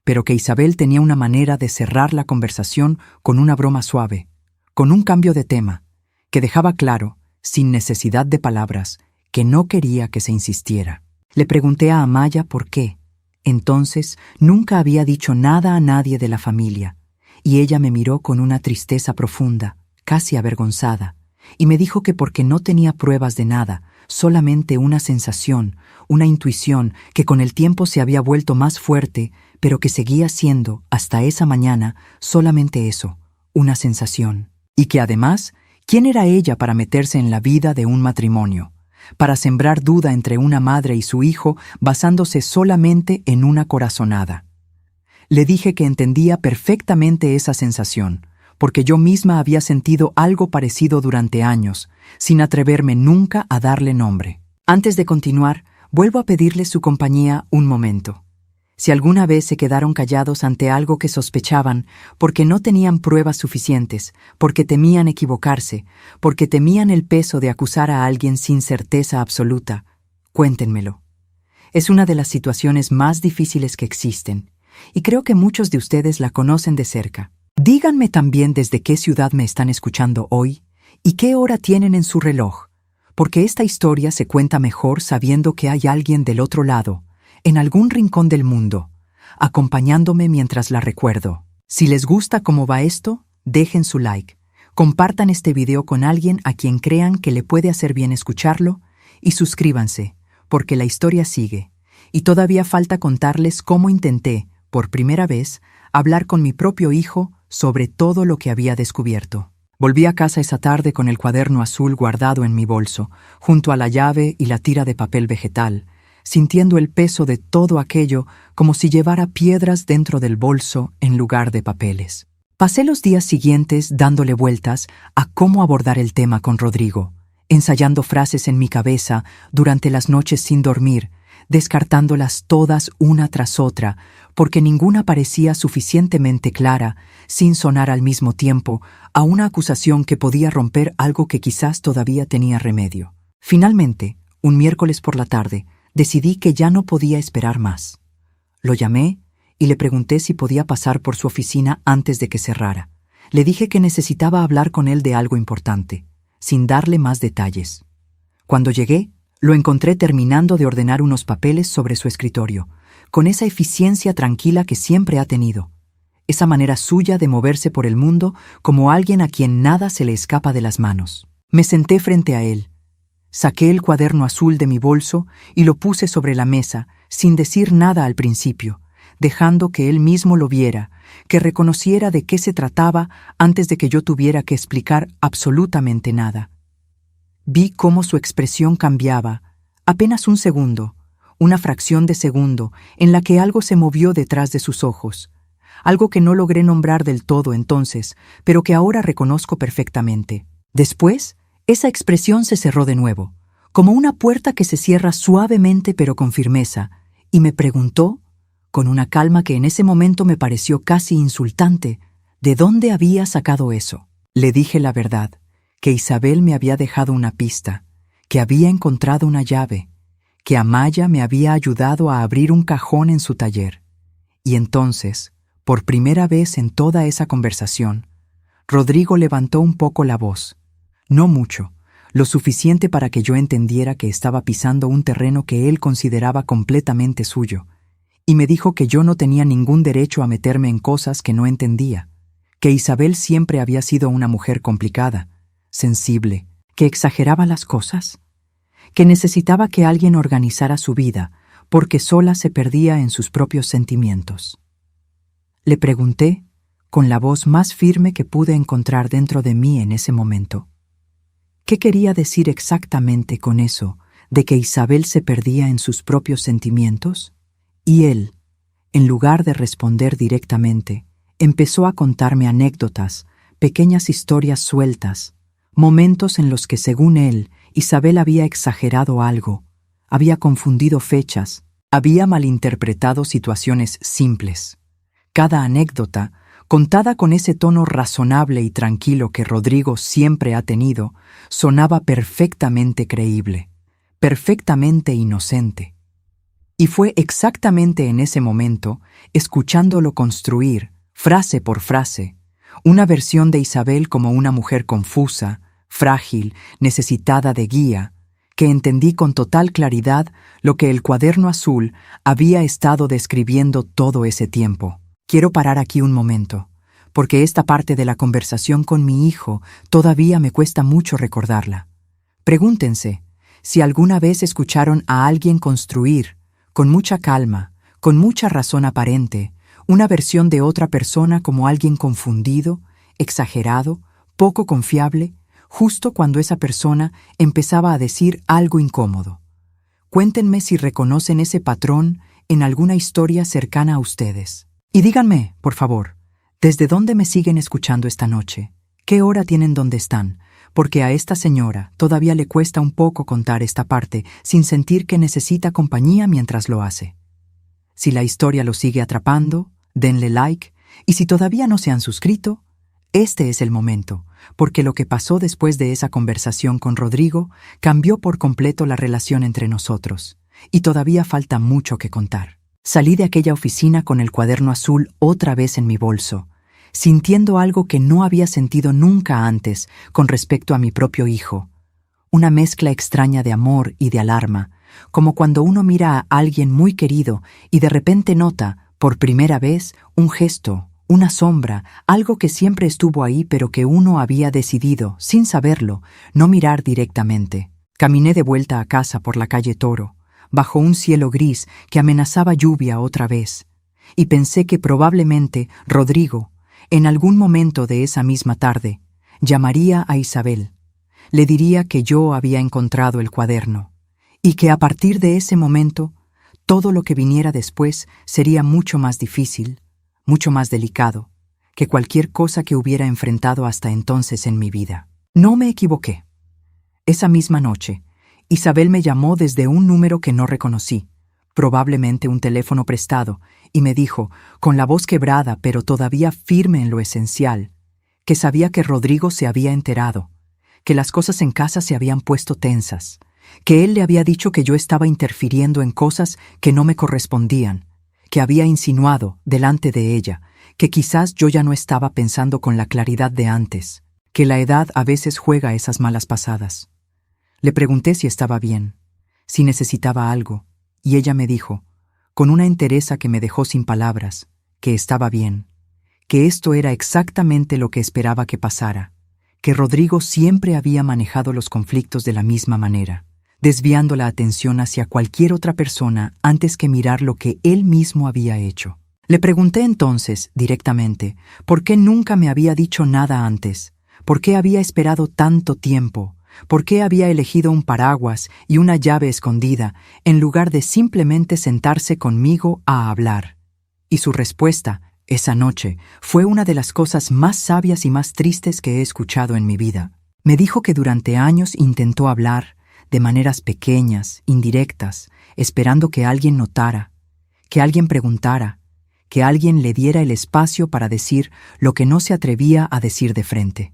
pero que Isabel tenía una manera de cerrar la conversación con una broma suave, con un cambio de tema, que dejaba claro, sin necesidad de palabras, que no quería que se insistiera. Le pregunté a Amaya por qué. Entonces nunca había dicho nada a nadie de la familia, y ella me miró con una tristeza profunda, casi avergonzada, y me dijo que porque no tenía pruebas de nada, solamente una sensación, una intuición que con el tiempo se había vuelto más fuerte, pero que seguía siendo, hasta esa mañana, solamente eso, una sensación. Y que además, ¿quién era ella para meterse en la vida de un matrimonio? Para sembrar duda entre una madre y su hijo basándose solamente en una corazonada. Le dije que entendía perfectamente esa sensación, porque yo misma había sentido algo parecido durante años, sin atreverme nunca a darle nombre. Antes de continuar, vuelvo a pedirles su compañía un momento. Si alguna vez se quedaron callados ante algo que sospechaban, porque no tenían pruebas suficientes, porque temían equivocarse, porque temían el peso de acusar a alguien sin certeza absoluta, Cuéntenmelo. Es una de las situaciones más difíciles que existen, y creo que muchos de ustedes la conocen de cerca. Díganme también desde qué ciudad me están escuchando hoy y qué hora tienen en su reloj, porque esta historia se cuenta mejor sabiendo que hay alguien del otro lado, en algún rincón del mundo, acompañándome mientras la recuerdo. Si les gusta cómo va esto, dejen su like, compartan este video con alguien a quien crean que le puede hacer bien escucharlo y suscríbanse, porque la historia sigue, y todavía falta contarles cómo intenté, por primera vez, hablar con mi propio hijo sobre todo lo que había descubierto. Volví a casa esa tarde con el cuaderno azul guardado en mi bolso, junto a la llave y la tira de papel vegetal, sintiendo el peso de todo aquello como si llevara piedras dentro del bolso en lugar de papeles. Pasé los días siguientes dándole vueltas a cómo abordar el tema con Rodrigo, ensayando frases en mi cabeza durante las noches sin dormir, descartándolas todas una tras otra, porque ninguna parecía suficientemente clara, sin sonar al mismo tiempo a una acusación que podía romper algo que quizás todavía tenía remedio. Finalmente, un miércoles por la tarde, decidí que ya no podía esperar más. Lo llamé y le pregunté si podía pasar por su oficina antes de que cerrara. Le dije que necesitaba hablar con él de algo importante, sin darle más detalles. Cuando llegué, lo encontré terminando de ordenar unos papeles sobre su escritorio, con esa eficiencia tranquila que siempre ha tenido, esa manera suya de moverse por el mundo como alguien a quien nada se le escapa de las manos. Me senté frente a él, saqué el cuaderno azul de mi bolso y lo puse sobre la mesa, sin decir nada al principio, dejando que él mismo lo viera, que reconociera de qué se trataba antes de que yo tuviera que explicar absolutamente nada. Vi cómo su expresión cambiaba, apenas un segundo, una fracción de segundo, en la que algo se movió detrás de sus ojos, algo que no logré nombrar del todo entonces, pero que ahora reconozco perfectamente. Después, esa expresión se cerró de nuevo, como una puerta que se cierra suavemente pero con firmeza, y me preguntó, con una calma que en ese momento me pareció casi insultante, ¿de dónde había sacado eso? Le dije la verdad, que Isabel me había dejado una pista, que había encontrado una llave, que Amaya me había ayudado a abrir un cajón en su taller. Y entonces, por primera vez en toda esa conversación, Rodrigo levantó un poco la voz. No mucho, lo suficiente para que yo entendiera que estaba pisando un terreno que él consideraba completamente suyo, y me dijo que yo no tenía ningún derecho a meterme en cosas que no entendía, que Isabel siempre había sido una mujer complicada, sensible, que exageraba las cosas, que necesitaba que alguien organizara su vida porque sola se perdía en sus propios sentimientos. Le pregunté, con la voz más firme que pude encontrar dentro de mí en ese momento, ¿qué quería decir exactamente con eso de que Isabel se perdía en sus propios sentimientos? Y él, en lugar de responder directamente, empezó a contarme anécdotas, pequeñas historias sueltas, momentos en los que, según él, Isabel había exagerado algo, había confundido fechas, había malinterpretado situaciones simples. Cada anécdota, contada con ese tono razonable y tranquilo que Rodrigo siempre ha tenido, sonaba perfectamente creíble, perfectamente inocente. Y fue exactamente en ese momento, escuchándolo construir, frase por frase, una versión de Isabel como una mujer confusa, frágil, necesitada de guía, que entendí con total claridad lo que el cuaderno azul había estado describiendo todo ese tiempo. Quiero parar aquí un momento, porque esta parte de la conversación con mi hijo todavía me cuesta mucho recordarla. Pregúntense si alguna vez escucharon a alguien construir, con mucha calma, con mucha razón aparente, una versión de otra persona como alguien confundido, exagerado, poco confiable, justo cuando esa persona empezaba a decir algo incómodo. Cuéntenme si reconocen ese patrón en alguna historia cercana a ustedes. Y díganme, por favor, ¿desde dónde me siguen escuchando esta noche? ¿Qué hora tienen donde están? Porque a esta señora todavía le cuesta un poco contar esta parte sin sentir que necesita compañía mientras lo hace. Si la historia lo sigue atrapando, denle like, y si todavía no se han suscrito, este es el momento, porque lo que pasó después de esa conversación con Rodrigo cambió por completo la relación entre nosotros, y todavía falta mucho que contar. Salí de aquella oficina con el cuaderno azul otra vez en mi bolso, sintiendo algo que no había sentido nunca antes con respecto a mi propio hijo, una mezcla extraña de amor y de alarma, como cuando uno mira a alguien muy querido y de repente nota, por primera vez, un gesto, una sombra, algo que siempre estuvo ahí pero que uno había decidido, sin saberlo, no mirar directamente. Caminé de vuelta a casa por la calle Toro, bajo un cielo gris que amenazaba lluvia otra vez, y pensé que probablemente Rodrigo, en algún momento de esa misma tarde, llamaría a Isabel. Le diría que yo había encontrado el cuaderno, y que a partir de ese momento, todo lo que viniera después sería mucho más difícil, mucho más delicado, que cualquier cosa que hubiera enfrentado hasta entonces en mi vida. No me equivoqué. Esa misma noche, Isabel me llamó desde un número que no reconocí, probablemente un teléfono prestado, y me dijo, con la voz quebrada pero todavía firme en lo esencial, que sabía que Rodrigo se había enterado, que las cosas en casa se habían puesto tensas, que él le había dicho que yo estaba interfiriendo en cosas que no me correspondían, que había insinuado, delante de ella, que quizás yo ya no estaba pensando con la claridad de antes, que la edad a veces juega esas malas pasadas. Le pregunté si estaba bien, si necesitaba algo, y ella me dijo, con una entereza que me dejó sin palabras, que estaba bien, que esto era exactamente lo que esperaba que pasara, que Rodrigo siempre había manejado los conflictos de la misma manera, desviando la atención hacia cualquier otra persona antes que mirar lo que él mismo había hecho. Le pregunté entonces, directamente, por qué nunca me había dicho nada antes, por qué había esperado tanto tiempo, por qué había elegido un paraguas y una llave escondida en lugar de simplemente sentarse conmigo a hablar. Y su respuesta, esa noche, fue una de las cosas más sabias y más tristes que he escuchado en mi vida. Me dijo que durante años intentó hablar, de maneras pequeñas, indirectas, esperando que alguien notara, que alguien preguntara, que alguien le diera el espacio para decir lo que no se atrevía a decir de frente.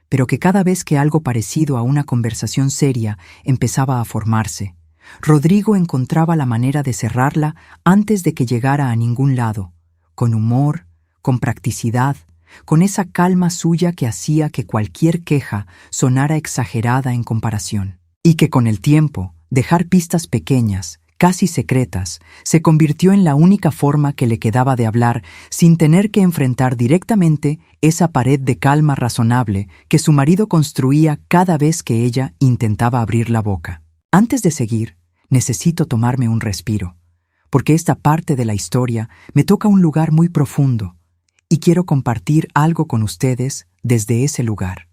Pero que cada vez que algo parecido a una conversación seria empezaba a formarse, Rodrigo encontraba la manera de cerrarla antes de que llegara a ningún lado, con humor, con practicidad, con esa calma suya que hacía que cualquier queja sonara exagerada en comparación. Y que con el tiempo, dejar pistas pequeñas, casi secretas, se convirtió en la única forma que le quedaba de hablar sin tener que enfrentar directamente esa pared de calma razonable que su marido construía cada vez que ella intentaba abrir la boca. Antes de seguir, necesito tomarme un respiro, porque esta parte de la historia me toca un lugar muy profundo, y quiero compartir algo con ustedes desde ese lugar.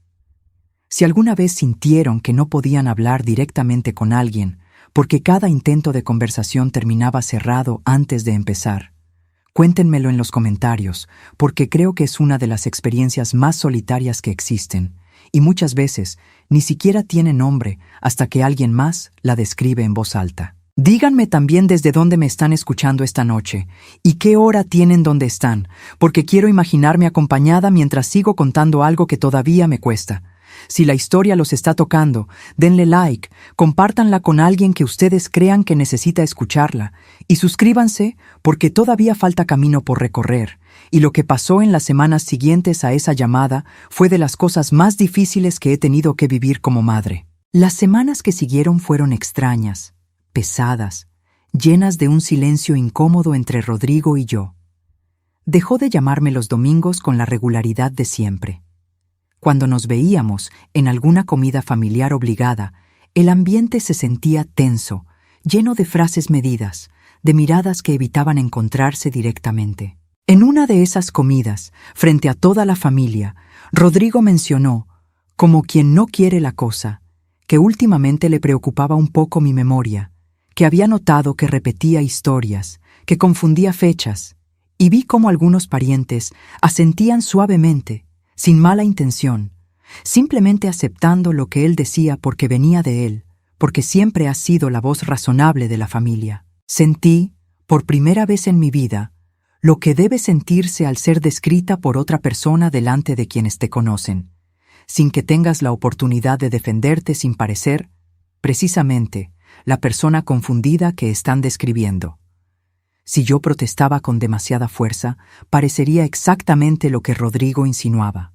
Si alguna vez sintieron que no podían hablar directamente con alguien, porque cada intento de conversación terminaba cerrado antes de empezar, cuéntenmelo en los comentarios, porque creo que es una de las experiencias más solitarias que existen, y muchas veces ni siquiera tiene nombre hasta que alguien más la describe en voz alta. Díganme también desde dónde me están escuchando esta noche, y qué hora tienen donde están, porque quiero imaginarme acompañada mientras sigo contando algo que todavía me cuesta. Si la historia los está tocando, denle like, compártanla con alguien que ustedes crean que necesita escucharla, y suscríbanse porque todavía falta camino por recorrer, y lo que pasó en las semanas siguientes a esa llamada fue de las cosas más difíciles que he tenido que vivir como madre. Las semanas que siguieron fueron extrañas, pesadas, llenas de un silencio incómodo entre Rodrigo y yo. Dejó de llamarme los domingos con la regularidad de siempre. Cuando nos veíamos en alguna comida familiar obligada, el ambiente se sentía tenso, lleno de frases medidas, de miradas que evitaban encontrarse directamente. En una de esas comidas, frente a toda la familia, Rodrigo mencionó, como quien no quiere la cosa, que últimamente le preocupaba un poco mi memoria, que había notado que repetía historias, que confundía fechas, y vi cómo algunos parientes asentían suavemente, sin mala intención, simplemente aceptando lo que él decía porque venía de él, porque siempre ha sido la voz razonable de la familia. Sentí, por primera vez en mi vida, lo que debe sentirse al ser descrita por otra persona delante de quienes te conocen. sin que tengas la oportunidad de defenderte sin parecer, precisamente, la persona confundida que están describiendo. Si yo protestaba con demasiada fuerza, parecería exactamente lo que Rodrigo insinuaba.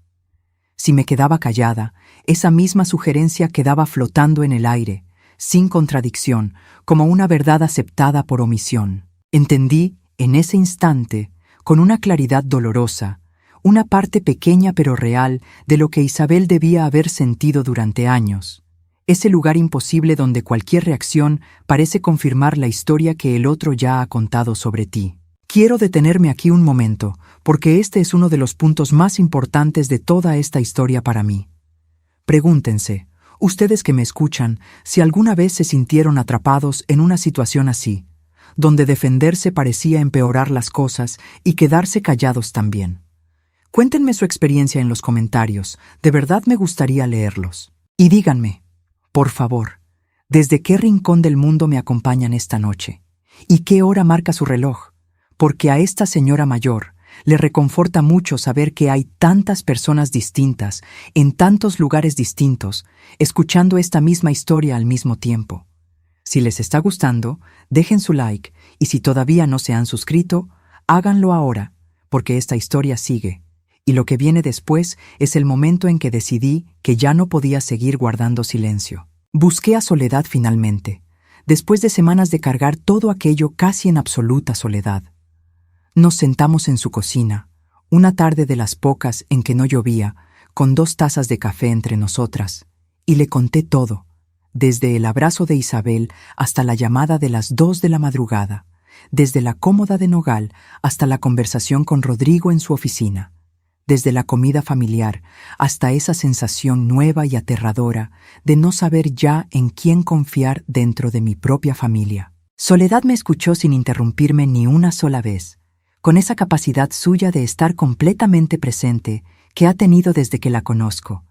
Si me quedaba callada, esa misma sugerencia quedaba flotando en el aire, sin contradicción, como una verdad aceptada por omisión. Entendí, en ese instante, con una claridad dolorosa, una parte pequeña pero real de lo que Isabel debía haber sentido durante años. Ese lugar imposible donde cualquier reacción parece confirmar la historia que el otro ya ha contado sobre ti. Quiero detenerme aquí un momento, porque este es uno de los puntos más importantes de toda esta historia para mí. Pregúntense, ustedes que me escuchan, si alguna vez se sintieron atrapados en una situación así, donde defenderse parecía empeorar las cosas y quedarse callados también. Cuéntenme su experiencia en los comentarios, de verdad me gustaría leerlos. Y díganme, por favor, ¿desde qué rincón del mundo me acompañan esta noche? ¿Y qué hora marca su reloj? Porque a esta señora mayor le reconforta mucho saber que hay tantas personas distintas, en tantos lugares distintos, escuchando esta misma historia al mismo tiempo. Si les está gustando, dejen su like, y si todavía no se han suscrito, háganlo ahora, porque esta historia sigue. Y lo que viene después es el momento en que decidí que ya no podía seguir guardando silencio. Busqué a Soledad finalmente, después de semanas de cargar todo aquello casi en absoluta soledad. Nos sentamos en su cocina, una tarde de las pocas en que no llovía, con 2 tazas de café entre nosotras, y le conté todo, desde el abrazo de Isabel hasta la llamada de las 2 de la madrugada, desde la cómoda de nogal hasta la conversación con Rodrigo en su oficina, desde la comida familiar hasta esa sensación nueva y aterradora de no saber ya en quién confiar dentro de mi propia familia. Soledad me escuchó sin interrumpirme ni una sola vez, con esa capacidad suya de estar completamente presente que ha tenido desde que la conozco,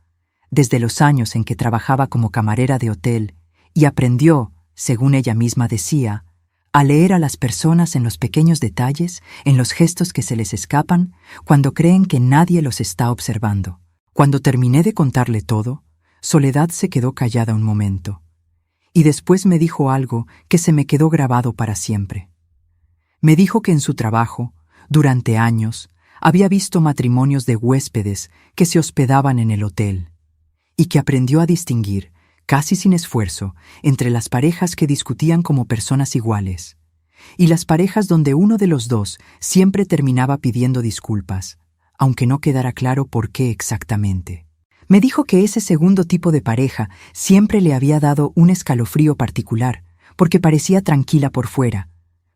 desde los años en que trabajaba como camarera de hotel y aprendió, según ella misma decía, a leer a las personas en los pequeños detalles, en los gestos que se les escapan, cuando creen que nadie los está observando. Cuando terminé de contarle todo, Soledad se quedó callada un momento, y después me dijo algo que se me quedó grabado para siempre. Me dijo que en su trabajo, durante años, había visto matrimonios de huéspedes que se hospedaban en el hotel, y que aprendió a distinguir, casi sin esfuerzo, entre las parejas que discutían como personas iguales, y las parejas donde uno de los dos siempre terminaba pidiendo disculpas, aunque no quedara claro por qué exactamente. Me dijo que ese segundo tipo de pareja siempre le había dado un escalofrío particular, porque parecía tranquila por fuera,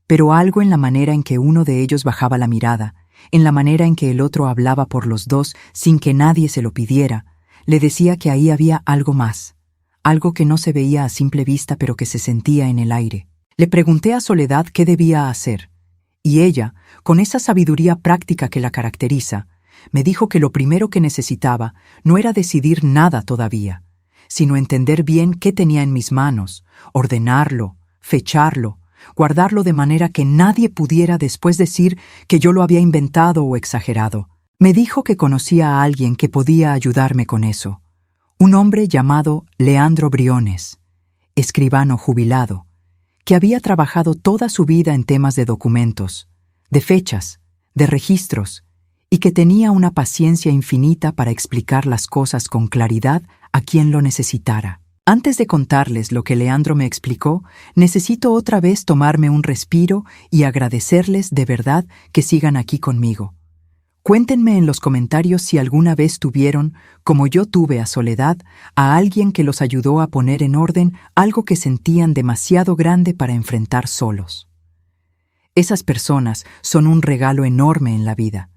pero algo en la manera en que uno de ellos bajaba la mirada, en la manera en que el otro hablaba por los dos sin que nadie se lo pidiera, le decía que ahí había algo más, algo que no se veía a simple vista pero que se sentía en el aire. Le pregunté a Soledad qué debía hacer, y ella, con esa sabiduría práctica que la caracteriza, me dijo que lo primero que necesitaba no era decidir nada todavía, sino entender bien qué tenía en mis manos, ordenarlo, fecharlo, guardarlo de manera que nadie pudiera después decir que yo lo había inventado o exagerado. Me dijo que conocía a alguien que podía ayudarme con eso, un hombre llamado Leandro Briones, escribano jubilado, que había trabajado toda su vida en temas de documentos, de fechas, de registros, y que tenía una paciencia infinita para explicar las cosas con claridad a quien lo necesitara. Antes de contarles lo que Leandro me explicó, necesito otra vez tomarme un respiro y agradecerles de verdad que sigan aquí conmigo. Cuéntenme en los comentarios si alguna vez tuvieron, como yo tuve a Soledad, a alguien que los ayudó a poner en orden algo que sentían demasiado grande para enfrentar solos. Esas personas son un regalo enorme en la vida,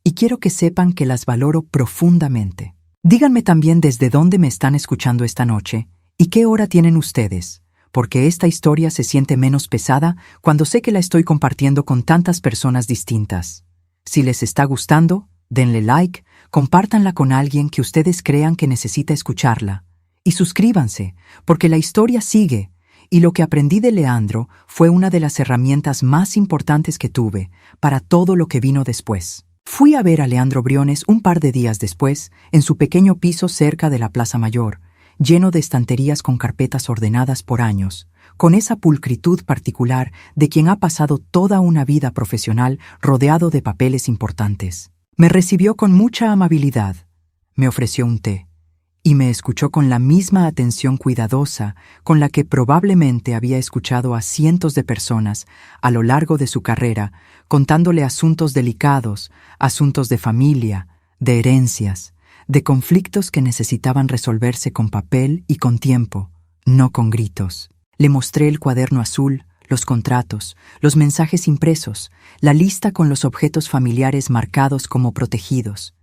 y quiero que sepan que las valoro profundamente. Díganme también desde dónde me están escuchando esta noche y qué hora tienen ustedes, porque esta historia se siente menos pesada cuando sé que la estoy compartiendo con tantas personas distintas. Si les está gustando, denle like, compártanla con alguien que ustedes crean que necesita escucharla, y suscríbanse, porque la historia sigue, y lo que aprendí de Leandro fue una de las herramientas más importantes que tuve para todo lo que vino después. Fui a ver a Leandro Briones un par de días después, en su pequeño piso cerca de la Plaza Mayor, lleno de estanterías con carpetas ordenadas por años, con esa pulcritud particular de quien ha pasado toda una vida profesional rodeado de papeles importantes. Me recibió con mucha amabilidad, me ofreció un té, y me escuchó con la misma atención cuidadosa con la que probablemente había escuchado a cientos de personas a lo largo de su carrera, contándole asuntos delicados, asuntos de familia, de herencias, de conflictos que necesitaban resolverse con papel y con tiempo, no con gritos. Le mostré el cuaderno azul, los contratos, los mensajes impresos, la lista con los objetos familiares marcados como protegidos.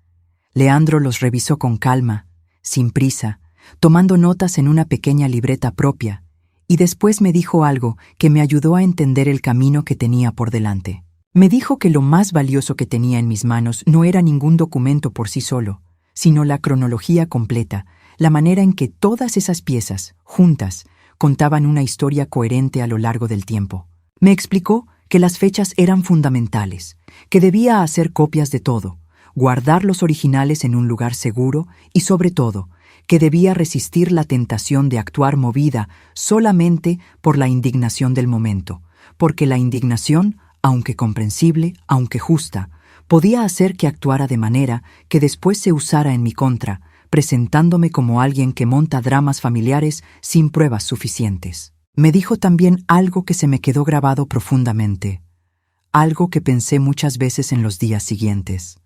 Leandro los revisó con calma, sin prisa, tomando notas en una pequeña libreta propia, y después me dijo algo que me ayudó a entender el camino que tenía por delante. Me dijo que lo más valioso que tenía en mis manos no era ningún documento por sí solo, sino la cronología completa, la manera en que todas esas piezas, juntas, contaban una historia coherente a lo largo del tiempo. Me explicó que las fechas eran fundamentales, que debía hacer copias de todo, guardar los originales en un lugar seguro y, sobre todo, que debía resistir la tentación de actuar movida solamente por la indignación del momento, porque la indignación, aunque comprensible, aunque justa, podía hacer que actuara de manera que después se usara en mi contra, presentándome como alguien que monta dramas familiares sin pruebas suficientes. Me dijo también algo que se me quedó grabado profundamente, algo que pensé muchas veces en los días siguientes.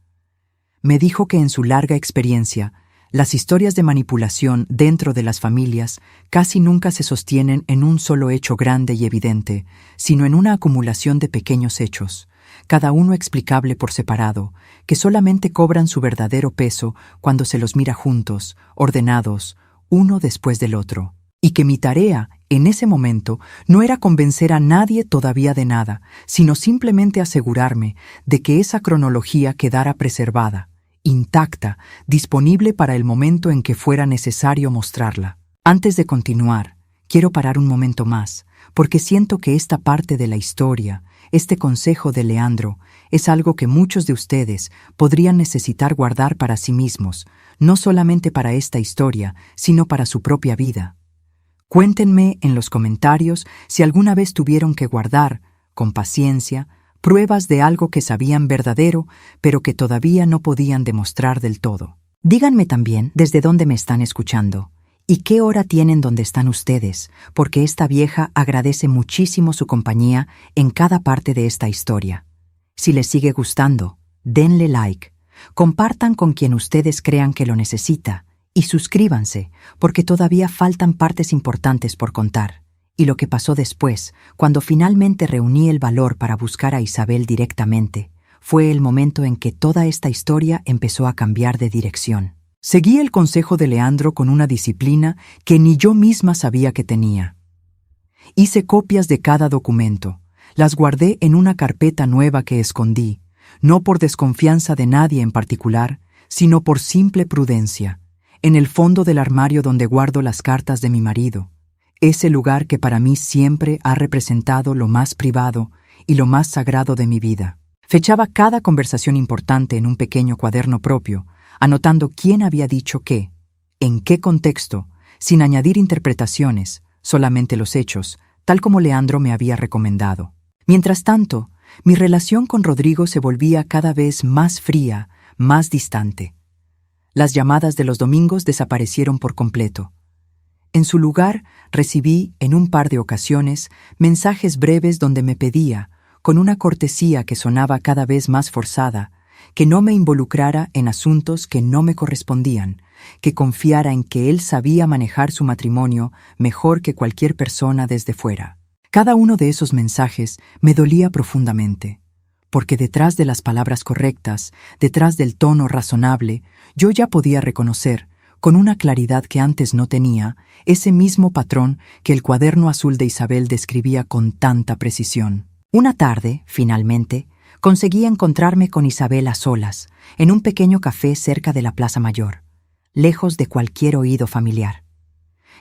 Me dijo que en su larga experiencia, las historias de manipulación dentro de las familias casi nunca se sostienen en un solo hecho grande y evidente, sino en una acumulación de pequeños hechos, cada uno explicable por separado, que solamente cobran su verdadero peso cuando se los mira juntos, ordenados, uno después del otro. Y que mi tarea, en ese momento, no era convencer a nadie todavía de nada, sino simplemente asegurarme de que esa cronología quedara preservada, intacta, disponible para el momento en que fuera necesario mostrarla. Antes de continuar, quiero parar un momento más, porque siento que esta parte de la historia, este consejo de Leandro, es algo que muchos de ustedes podrían necesitar guardar para sí mismos, no solamente para esta historia, sino para su propia vida. Cuéntenme en los comentarios si alguna vez tuvieron que guardar, con paciencia, pruebas de algo que sabían verdadero, pero que todavía no podían demostrar del todo. Díganme también desde dónde me están escuchando y qué hora tienen donde están ustedes, porque esta vieja agradece muchísimo su compañía en cada parte de esta historia. Si les sigue gustando, denle like, compartan con quien ustedes crean que lo necesita y suscríbanse, porque todavía faltan partes importantes por contar. Y lo que pasó después, cuando finalmente reuní el valor para buscar a Isabel directamente, fue el momento en que toda esta historia empezó a cambiar de dirección. Seguí el consejo de Leandro con una disciplina que ni yo misma sabía que tenía. Hice copias de cada documento, las guardé en una carpeta nueva que escondí, no por desconfianza de nadie en particular, sino por simple prudencia, en el fondo del armario donde guardo las cartas de mi marido, ese lugar que para mí siempre ha representado lo más privado y lo más sagrado de mi vida. Fechaba cada conversación importante en un pequeño cuaderno propio, anotando quién había dicho qué, en qué contexto, sin añadir interpretaciones, solamente los hechos, tal como Leandro me había recomendado. Mientras tanto, mi relación con Rodrigo se volvía cada vez más fría, más distante. Las llamadas de los domingos desaparecieron por completo. En su lugar, recibí, en un par de ocasiones, mensajes breves donde me pedía, con una cortesía que sonaba cada vez más forzada, que no me involucrara en asuntos que no me correspondían, que confiara en que él sabía manejar su matrimonio mejor que cualquier persona desde fuera. Cada uno de esos mensajes me dolía profundamente, porque detrás de las palabras correctas, detrás del tono razonable, yo ya podía reconocer, con una claridad que antes no tenía, ese mismo patrón que el cuaderno azul de Isabel describía con tanta precisión. Una tarde, finalmente, conseguí encontrarme con Isabel a solas, en un pequeño café cerca de la Plaza Mayor, lejos de cualquier oído familiar.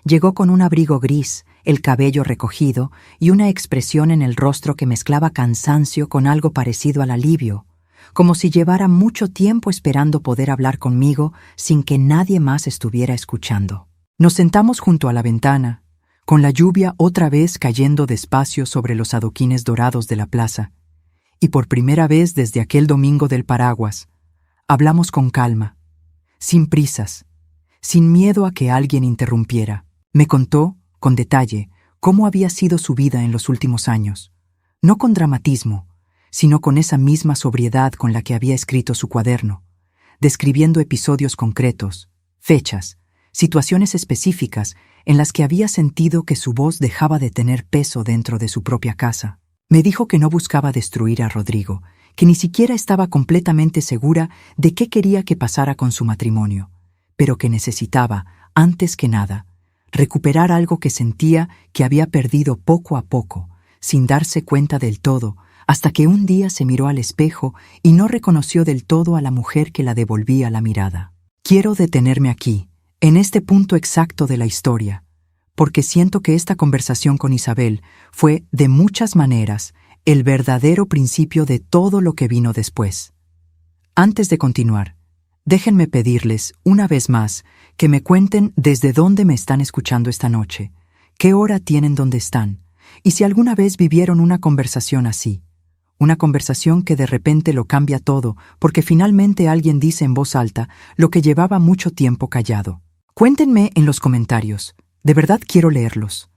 Llegó con un abrigo gris, el cabello recogido y una expresión en el rostro que mezclaba cansancio con algo parecido al alivio, como si llevara mucho tiempo esperando poder hablar conmigo sin que nadie más estuviera escuchando. Nos sentamos junto a la ventana, con la lluvia otra vez cayendo despacio sobre los adoquines dorados de la plaza, y por primera vez desde aquel domingo del paraguas, hablamos con calma, sin prisas, sin miedo a que alguien interrumpiera. Me contó, con detalle, cómo había sido su vida en los últimos años, no con dramatismo, sino con esa misma sobriedad con la que había escrito su cuaderno, describiendo episodios concretos, fechas, situaciones específicas en las que había sentido que su voz dejaba de tener peso dentro de su propia casa. Me dijo que no buscaba destruir a Rodrigo, que ni siquiera estaba completamente segura de qué quería que pasara con su matrimonio, pero que necesitaba, antes que nada, recuperar algo que sentía que había perdido poco a poco, sin darse cuenta del todo, hasta que un día se miró al espejo y no reconoció del todo a la mujer que la devolvía la mirada. Quiero detenerme aquí, en este punto exacto de la historia, porque siento que esta conversación con Isabel fue, de muchas maneras, el verdadero principio de todo lo que vino después. Antes de continuar, déjenme pedirles, una vez más, que me cuenten desde dónde me están escuchando esta noche, qué hora tienen donde están, y si alguna vez vivieron una conversación así. Una conversación que de repente lo cambia todo, porque finalmente alguien dice en voz alta lo que llevaba mucho tiempo callado. Cuéntenme en los comentarios. De verdad quiero leerlos.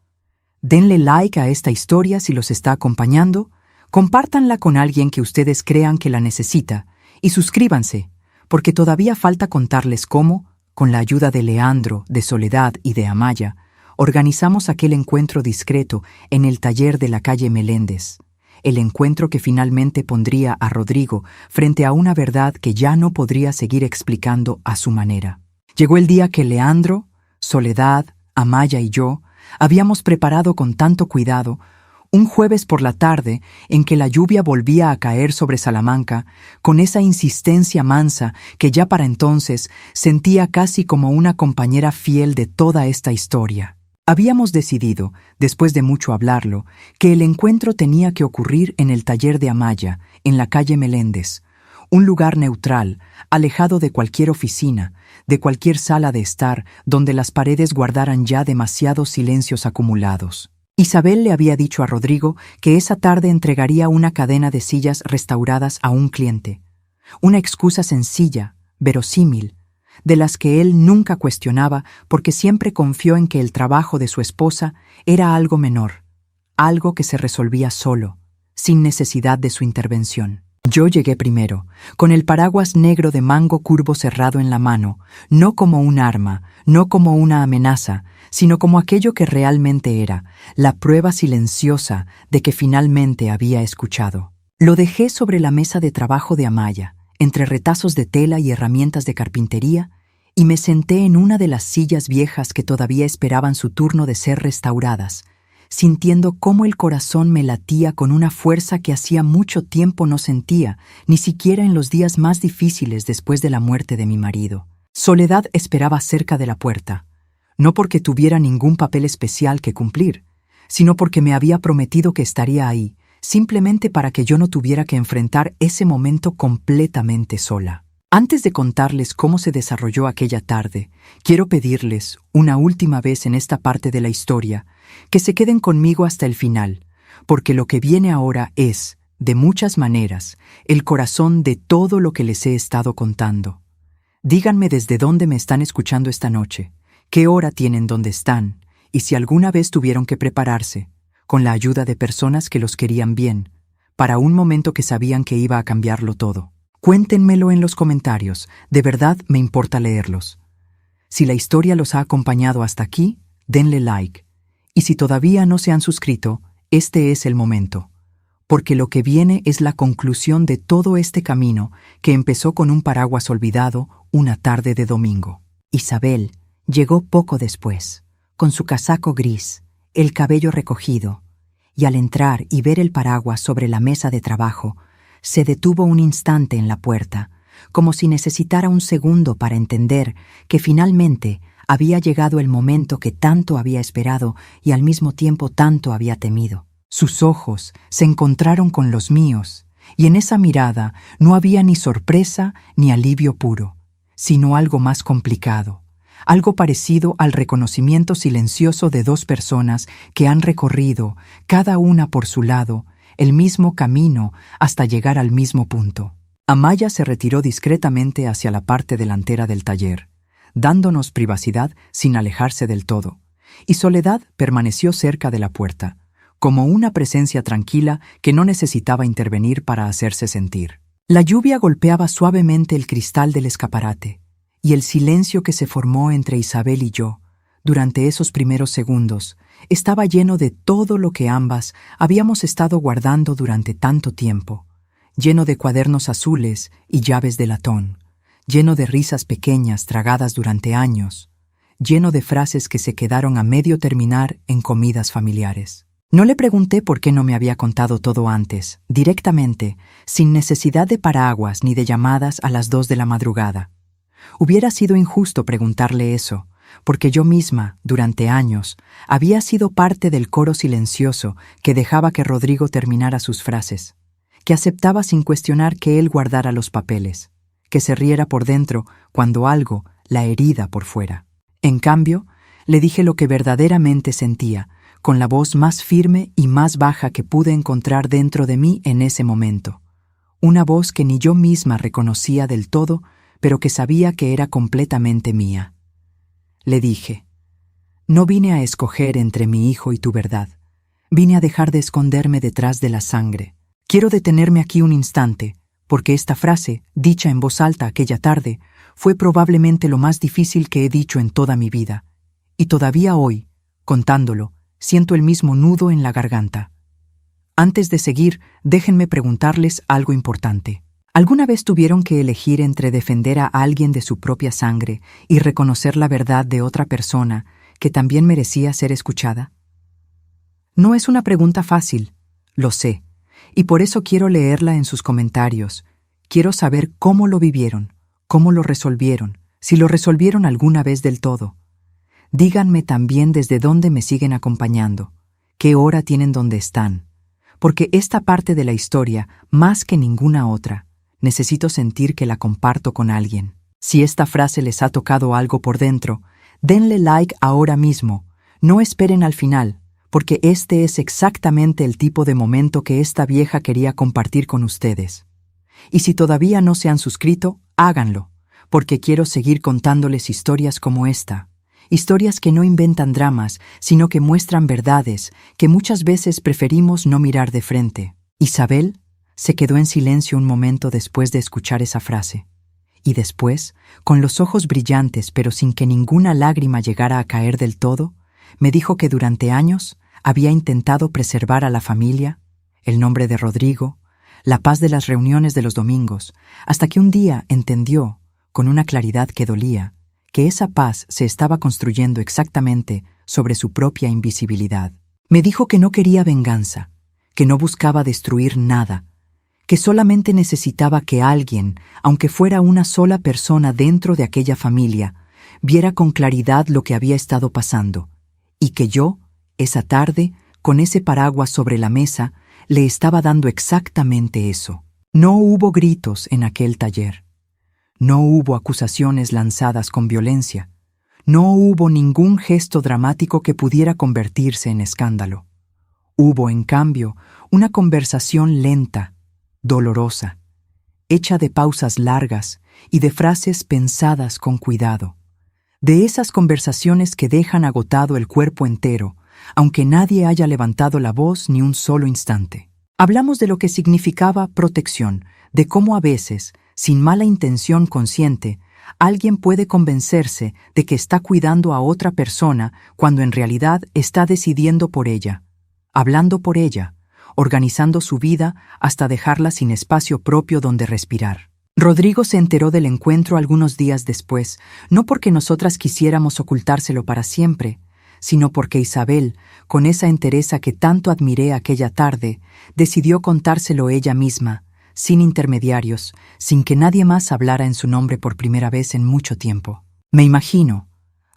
Denle like a esta historia si los está acompañando, compártanla con alguien que ustedes crean que la necesita y suscríbanse, porque todavía falta contarles cómo, con la ayuda de Leandro, de Soledad y de Amaya, organizamos aquel encuentro discreto en el taller de la calle Meléndez, el encuentro que finalmente pondría a Rodrigo frente a una verdad que ya no podría seguir explicando a su manera. Llegó el día que Leandro, Soledad, Amaya y yo habíamos preparado con tanto cuidado, un jueves por la tarde en que la lluvia volvía a caer sobre Salamanca, con esa insistencia mansa que ya para entonces sentía casi como una compañera fiel de toda esta historia. Habíamos decidido, después de mucho hablarlo, que el encuentro tenía que ocurrir en el taller de Amaya, en la calle Meléndez, un lugar neutral, alejado de cualquier oficina, de cualquier sala de estar, donde las paredes guardaran ya demasiados silencios acumulados. Isabel le había dicho a Rodrigo que esa tarde entregaría una cadena de sillas restauradas a un cliente. Una excusa sencilla, verosímil, de las que él nunca cuestionaba porque siempre confió en que el trabajo de su esposa era algo menor, algo que se resolvía solo, sin necesidad de su intervención. Yo llegué primero, con el paraguas negro de mango curvo cerrado en la mano, no como un arma, no como una amenaza, sino como aquello que realmente era, la prueba silenciosa de que finalmente había escuchado. Lo dejé sobre la mesa de trabajo de Amaya, entre retazos de tela y herramientas de carpintería, y me senté en una de las sillas viejas que todavía esperaban su turno de ser restauradas, sintiendo cómo el corazón me latía con una fuerza que hacía mucho tiempo no sentía, ni siquiera en los días más difíciles después de la muerte de mi marido. Soledad esperaba cerca de la puerta, no porque tuviera ningún papel especial que cumplir, sino porque me había prometido que estaría ahí, simplemente para que yo no tuviera que enfrentar ese momento completamente sola. Antes de contarles cómo se desarrolló aquella tarde, quiero pedirles, una última vez en esta parte de la historia, que se queden conmigo hasta el final, porque lo que viene ahora es, de muchas maneras, el corazón de todo lo que les he estado contando. Díganme desde dónde me están escuchando esta noche, qué hora tienen donde están, y si alguna vez tuvieron que prepararse, con la ayuda de personas que los querían bien, para un momento que sabían que iba a cambiarlo todo. Cuéntenmelo en los comentarios, de verdad me importa leerlos. Si la historia los ha acompañado hasta aquí, denle like. Y si todavía no se han suscrito, este es el momento. Porque lo que viene es la conclusión de todo este camino que empezó con un paraguas olvidado una tarde de domingo. Isabel llegó poco después, con su casaco gris, el cabello recogido, y al entrar y ver el paraguas sobre la mesa de trabajo, se detuvo un instante en la puerta, como si necesitara un segundo para entender que finalmente había llegado el momento que tanto había esperado y al mismo tiempo tanto había temido. Sus ojos se encontraron con los míos, y en esa mirada no había ni sorpresa ni alivio puro, sino algo más complicado, algo parecido al reconocimiento silencioso de dos personas que han recorrido, cada una por su lado, el mismo camino hasta llegar al mismo punto. Amaya se retiró discretamente hacia la parte delantera del taller, dándonos privacidad sin alejarse del todo, y Soledad permaneció cerca de la puerta, como una presencia tranquila que no necesitaba intervenir para hacerse sentir. La lluvia golpeaba suavemente el cristal del escaparate, y el silencio que se formó entre Isabel y yo, durante esos primeros segundos, estaba lleno de todo lo que ambas habíamos estado guardando durante tanto tiempo, lleno de cuadernos azules y llaves de latón, lleno de risas pequeñas tragadas durante años, lleno de frases que se quedaron a medio terminar en comidas familiares. No le pregunté por qué no me había contado todo antes, directamente, sin necesidad de paraguas ni de llamadas a las 2 de la madrugada. Hubiera sido injusto preguntarle eso, porque yo misma, durante años, había sido parte del coro silencioso que dejaba que Rodrigo terminara sus frases, que aceptaba sin cuestionar que él guardara los papeles, que se riera por dentro cuando algo la herida por fuera. En cambio, le dije lo que verdaderamente sentía, con la voz más firme y más baja que pude encontrar dentro de mí en ese momento. Una voz que ni yo misma reconocía del todo, pero que sabía que era completamente mía. Le dije: no vine a escoger entre mi hijo y tu verdad. Vine a dejar de esconderme detrás de la sangre. Quiero detenerme aquí un instante, porque esta frase, dicha en voz alta aquella tarde, fue probablemente lo más difícil que he dicho en toda mi vida. Y todavía hoy, contándolo, siento el mismo nudo en la garganta. Antes de seguir, déjenme preguntarles algo importante. ¿Alguna vez tuvieron que elegir entre defender a alguien de su propia sangre y reconocer la verdad de otra persona que también merecía ser escuchada? No es una pregunta fácil, lo sé, y por eso quiero leerla en sus comentarios. Quiero saber cómo lo vivieron, cómo lo resolvieron, si lo resolvieron alguna vez del todo. Díganme también desde dónde me siguen acompañando, qué hora tienen donde están, porque esta parte de la historia, más que ninguna otra, necesito sentir que la comparto con alguien. Si esta frase les ha tocado algo por dentro, denle like ahora mismo. No esperen al final, porque este es exactamente el tipo de momento que esta vieja quería compartir con ustedes. Y si todavía no se han suscrito, háganlo, porque quiero seguir contándoles historias como esta. Historias que no inventan dramas, sino que muestran verdades que muchas veces preferimos no mirar de frente. Isabel se quedó en silencio un momento después de escuchar esa frase, y después, con los ojos brillantes pero sin que ninguna lágrima llegara a caer del todo, me dijo que durante años había intentado preservar a la familia, el nombre de Rodrigo, la paz de las reuniones de los domingos, hasta que un día entendió, con una claridad que dolía, que esa paz se estaba construyendo exactamente sobre su propia invisibilidad. Me dijo que no quería venganza, que no buscaba destruir nada, que solamente necesitaba que alguien, aunque fuera una sola persona dentro de aquella familia, viera con claridad lo que había estado pasando, y que yo, esa tarde, con ese paraguas sobre la mesa, le estaba dando exactamente eso. No hubo gritos en aquel taller. No hubo acusaciones lanzadas con violencia. No hubo ningún gesto dramático que pudiera convertirse en escándalo. Hubo, en cambio, una conversación lenta, dolorosa, hecha de pausas largas y de frases pensadas con cuidado. De esas conversaciones que dejan agotado el cuerpo entero, aunque nadie haya levantado la voz ni un solo instante. Hablamos de lo que significaba protección, de cómo a veces, sin mala intención consciente, alguien puede convencerse de que está cuidando a otra persona cuando en realidad está decidiendo por ella, hablando por ella, organizando su vida hasta dejarla sin espacio propio donde respirar. Rodrigo se enteró del encuentro algunos días después, no porque nosotras quisiéramos ocultárselo para siempre, sino porque Isabel, con esa entereza que tanto admiré aquella tarde, decidió contárselo ella misma, sin intermediarios, sin que nadie más hablara en su nombre por primera vez en mucho tiempo. Me imagino,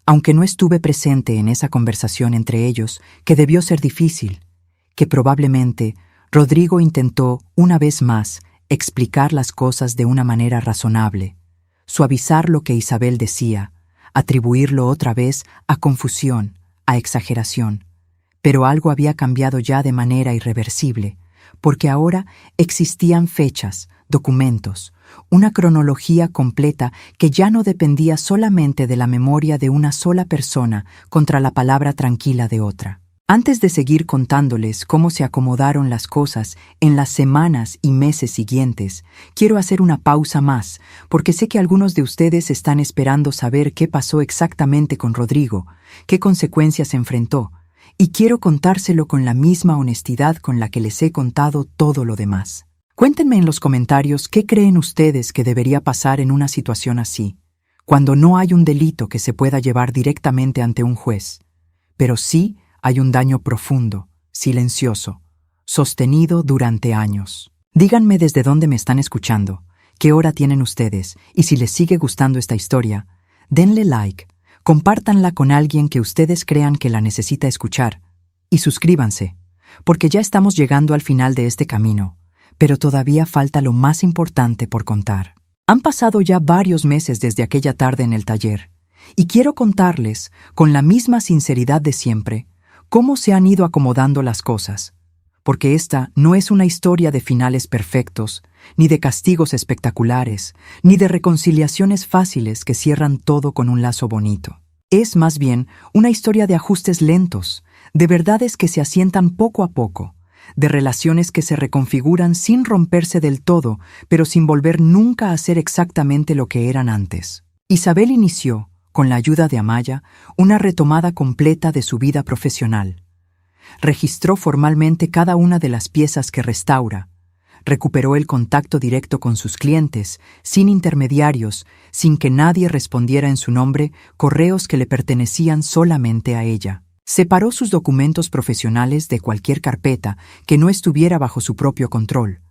aunque no estuve presente en esa conversación entre ellos, que debió ser difícil, que probablemente Rodrigo intentó, una vez más, explicar las cosas de una manera razonable, suavizar lo que Isabel decía, atribuirlo otra vez a confusión, a exageración. Pero algo había cambiado ya de manera irreversible, porque ahora existían fechas, documentos, una cronología completa que ya no dependía solamente de la memoria de una sola persona contra la palabra tranquila de otra. Antes de seguir contándoles cómo se acomodaron las cosas en las semanas y meses siguientes, quiero hacer una pausa más, porque sé que algunos de ustedes están esperando saber qué pasó exactamente con Rodrigo, qué consecuencias enfrentó, y quiero contárselo con la misma honestidad con la que les he contado todo lo demás. Cuéntenme en los comentarios qué creen ustedes que debería pasar en una situación así, cuando no hay un delito que se pueda llevar directamente ante un juez, pero sí hay un daño profundo, silencioso, sostenido durante años. Díganme desde dónde me están escuchando, qué hora tienen ustedes, y si les sigue gustando esta historia, denle like, compártanla con alguien que ustedes crean que la necesita escuchar, y suscríbanse, porque ya estamos llegando al final de este camino, pero todavía falta lo más importante por contar. Han pasado ya varios meses desde aquella tarde en el taller, y quiero contarles, con la misma sinceridad de siempre, cómo se han ido acomodando las cosas, porque esta no es una historia de finales perfectos, ni de castigos espectaculares, ni de reconciliaciones fáciles que cierran todo con un lazo bonito. Es más bien una historia de ajustes lentos, de verdades que se asientan poco a poco, de relaciones que se reconfiguran sin romperse del todo, pero sin volver nunca a ser exactamente lo que eran antes. Isabel inició, con la ayuda de Amaya, una retomada completa de su vida profesional. Registró formalmente cada una de las piezas que restaura, recuperó el contacto directo con sus clientes, sin intermediarios, sin que nadie respondiera en su nombre correos que le pertenecían solamente a ella. Separó sus documentos profesionales de cualquier carpeta que no estuviera bajo su propio control,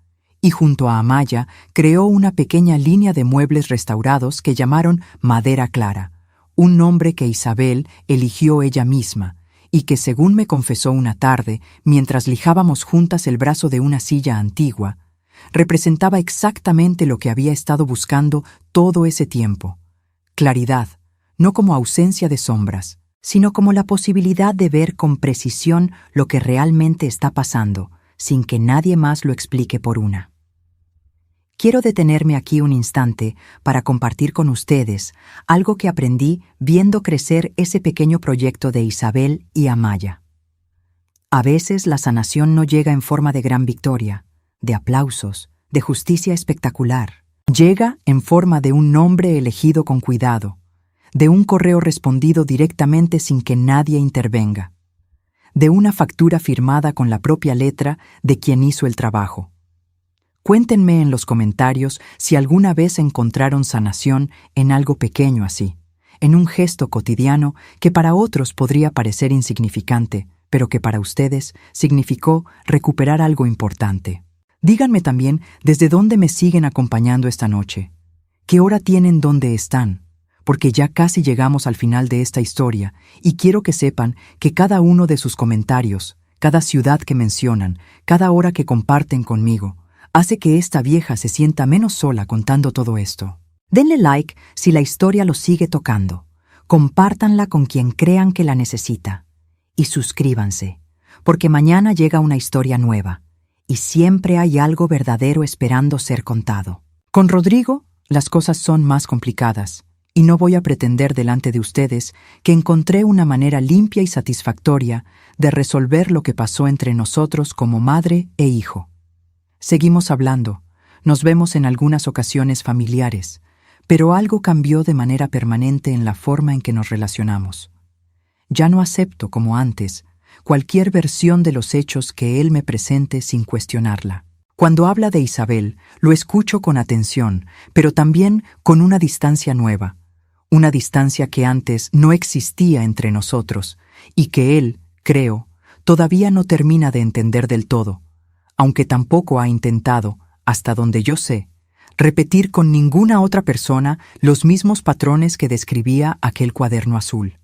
y junto a Amaya creó una pequeña línea de muebles restaurados que llamaron Madera Clara, un nombre que Isabel eligió ella misma, y que según me confesó una tarde, mientras lijábamos juntas el brazo de una silla antigua, representaba exactamente lo que había estado buscando todo ese tiempo. Claridad, no como ausencia de sombras, sino como la posibilidad de ver con precisión lo que realmente está pasando, sin que nadie más lo explique por una. Quiero detenerme aquí un instante para compartir con ustedes algo que aprendí viendo crecer ese pequeño proyecto de Isabel y Amaya. A veces la sanación no llega en forma de gran victoria, de aplausos, de justicia espectacular. Llega en forma de un nombre elegido con cuidado, de un correo respondido directamente sin que nadie intervenga, de una factura firmada con la propia letra de quien hizo el trabajo. Cuéntenme en los comentarios si alguna vez encontraron sanación en algo pequeño así, en un gesto cotidiano que para otros podría parecer insignificante, pero que para ustedes significó recuperar algo importante. Díganme también desde dónde me siguen acompañando esta noche. ¿Qué hora tienen donde están? Porque ya casi llegamos al final de esta historia y quiero que sepan que cada uno de sus comentarios, cada ciudad que mencionan, cada hora que comparten conmigo, hace que esta vieja se sienta menos sola contando todo esto. Denle like si la historia los sigue tocando. Compártanla con quien crean que la necesita. Y suscríbanse, porque mañana llega una historia nueva, y siempre hay algo verdadero esperando ser contado. Con Rodrigo, las cosas son más complicadas, y no voy a pretender delante de ustedes que encontré una manera limpia y satisfactoria de resolver lo que pasó entre nosotros como madre e hijo. Seguimos hablando, nos vemos en algunas ocasiones familiares, pero algo cambió de manera permanente en la forma en que nos relacionamos. Ya no acepto, como antes, cualquier versión de los hechos que él me presente sin cuestionarla. Cuando habla de Isabel, lo escucho con atención, pero también con una distancia nueva, una distancia que antes no existía entre nosotros y que él, creo, todavía no termina de entender del todo, aunque tampoco ha intentado, hasta donde yo sé, repetir con ninguna otra persona los mismos patrones que describía aquel cuaderno azul.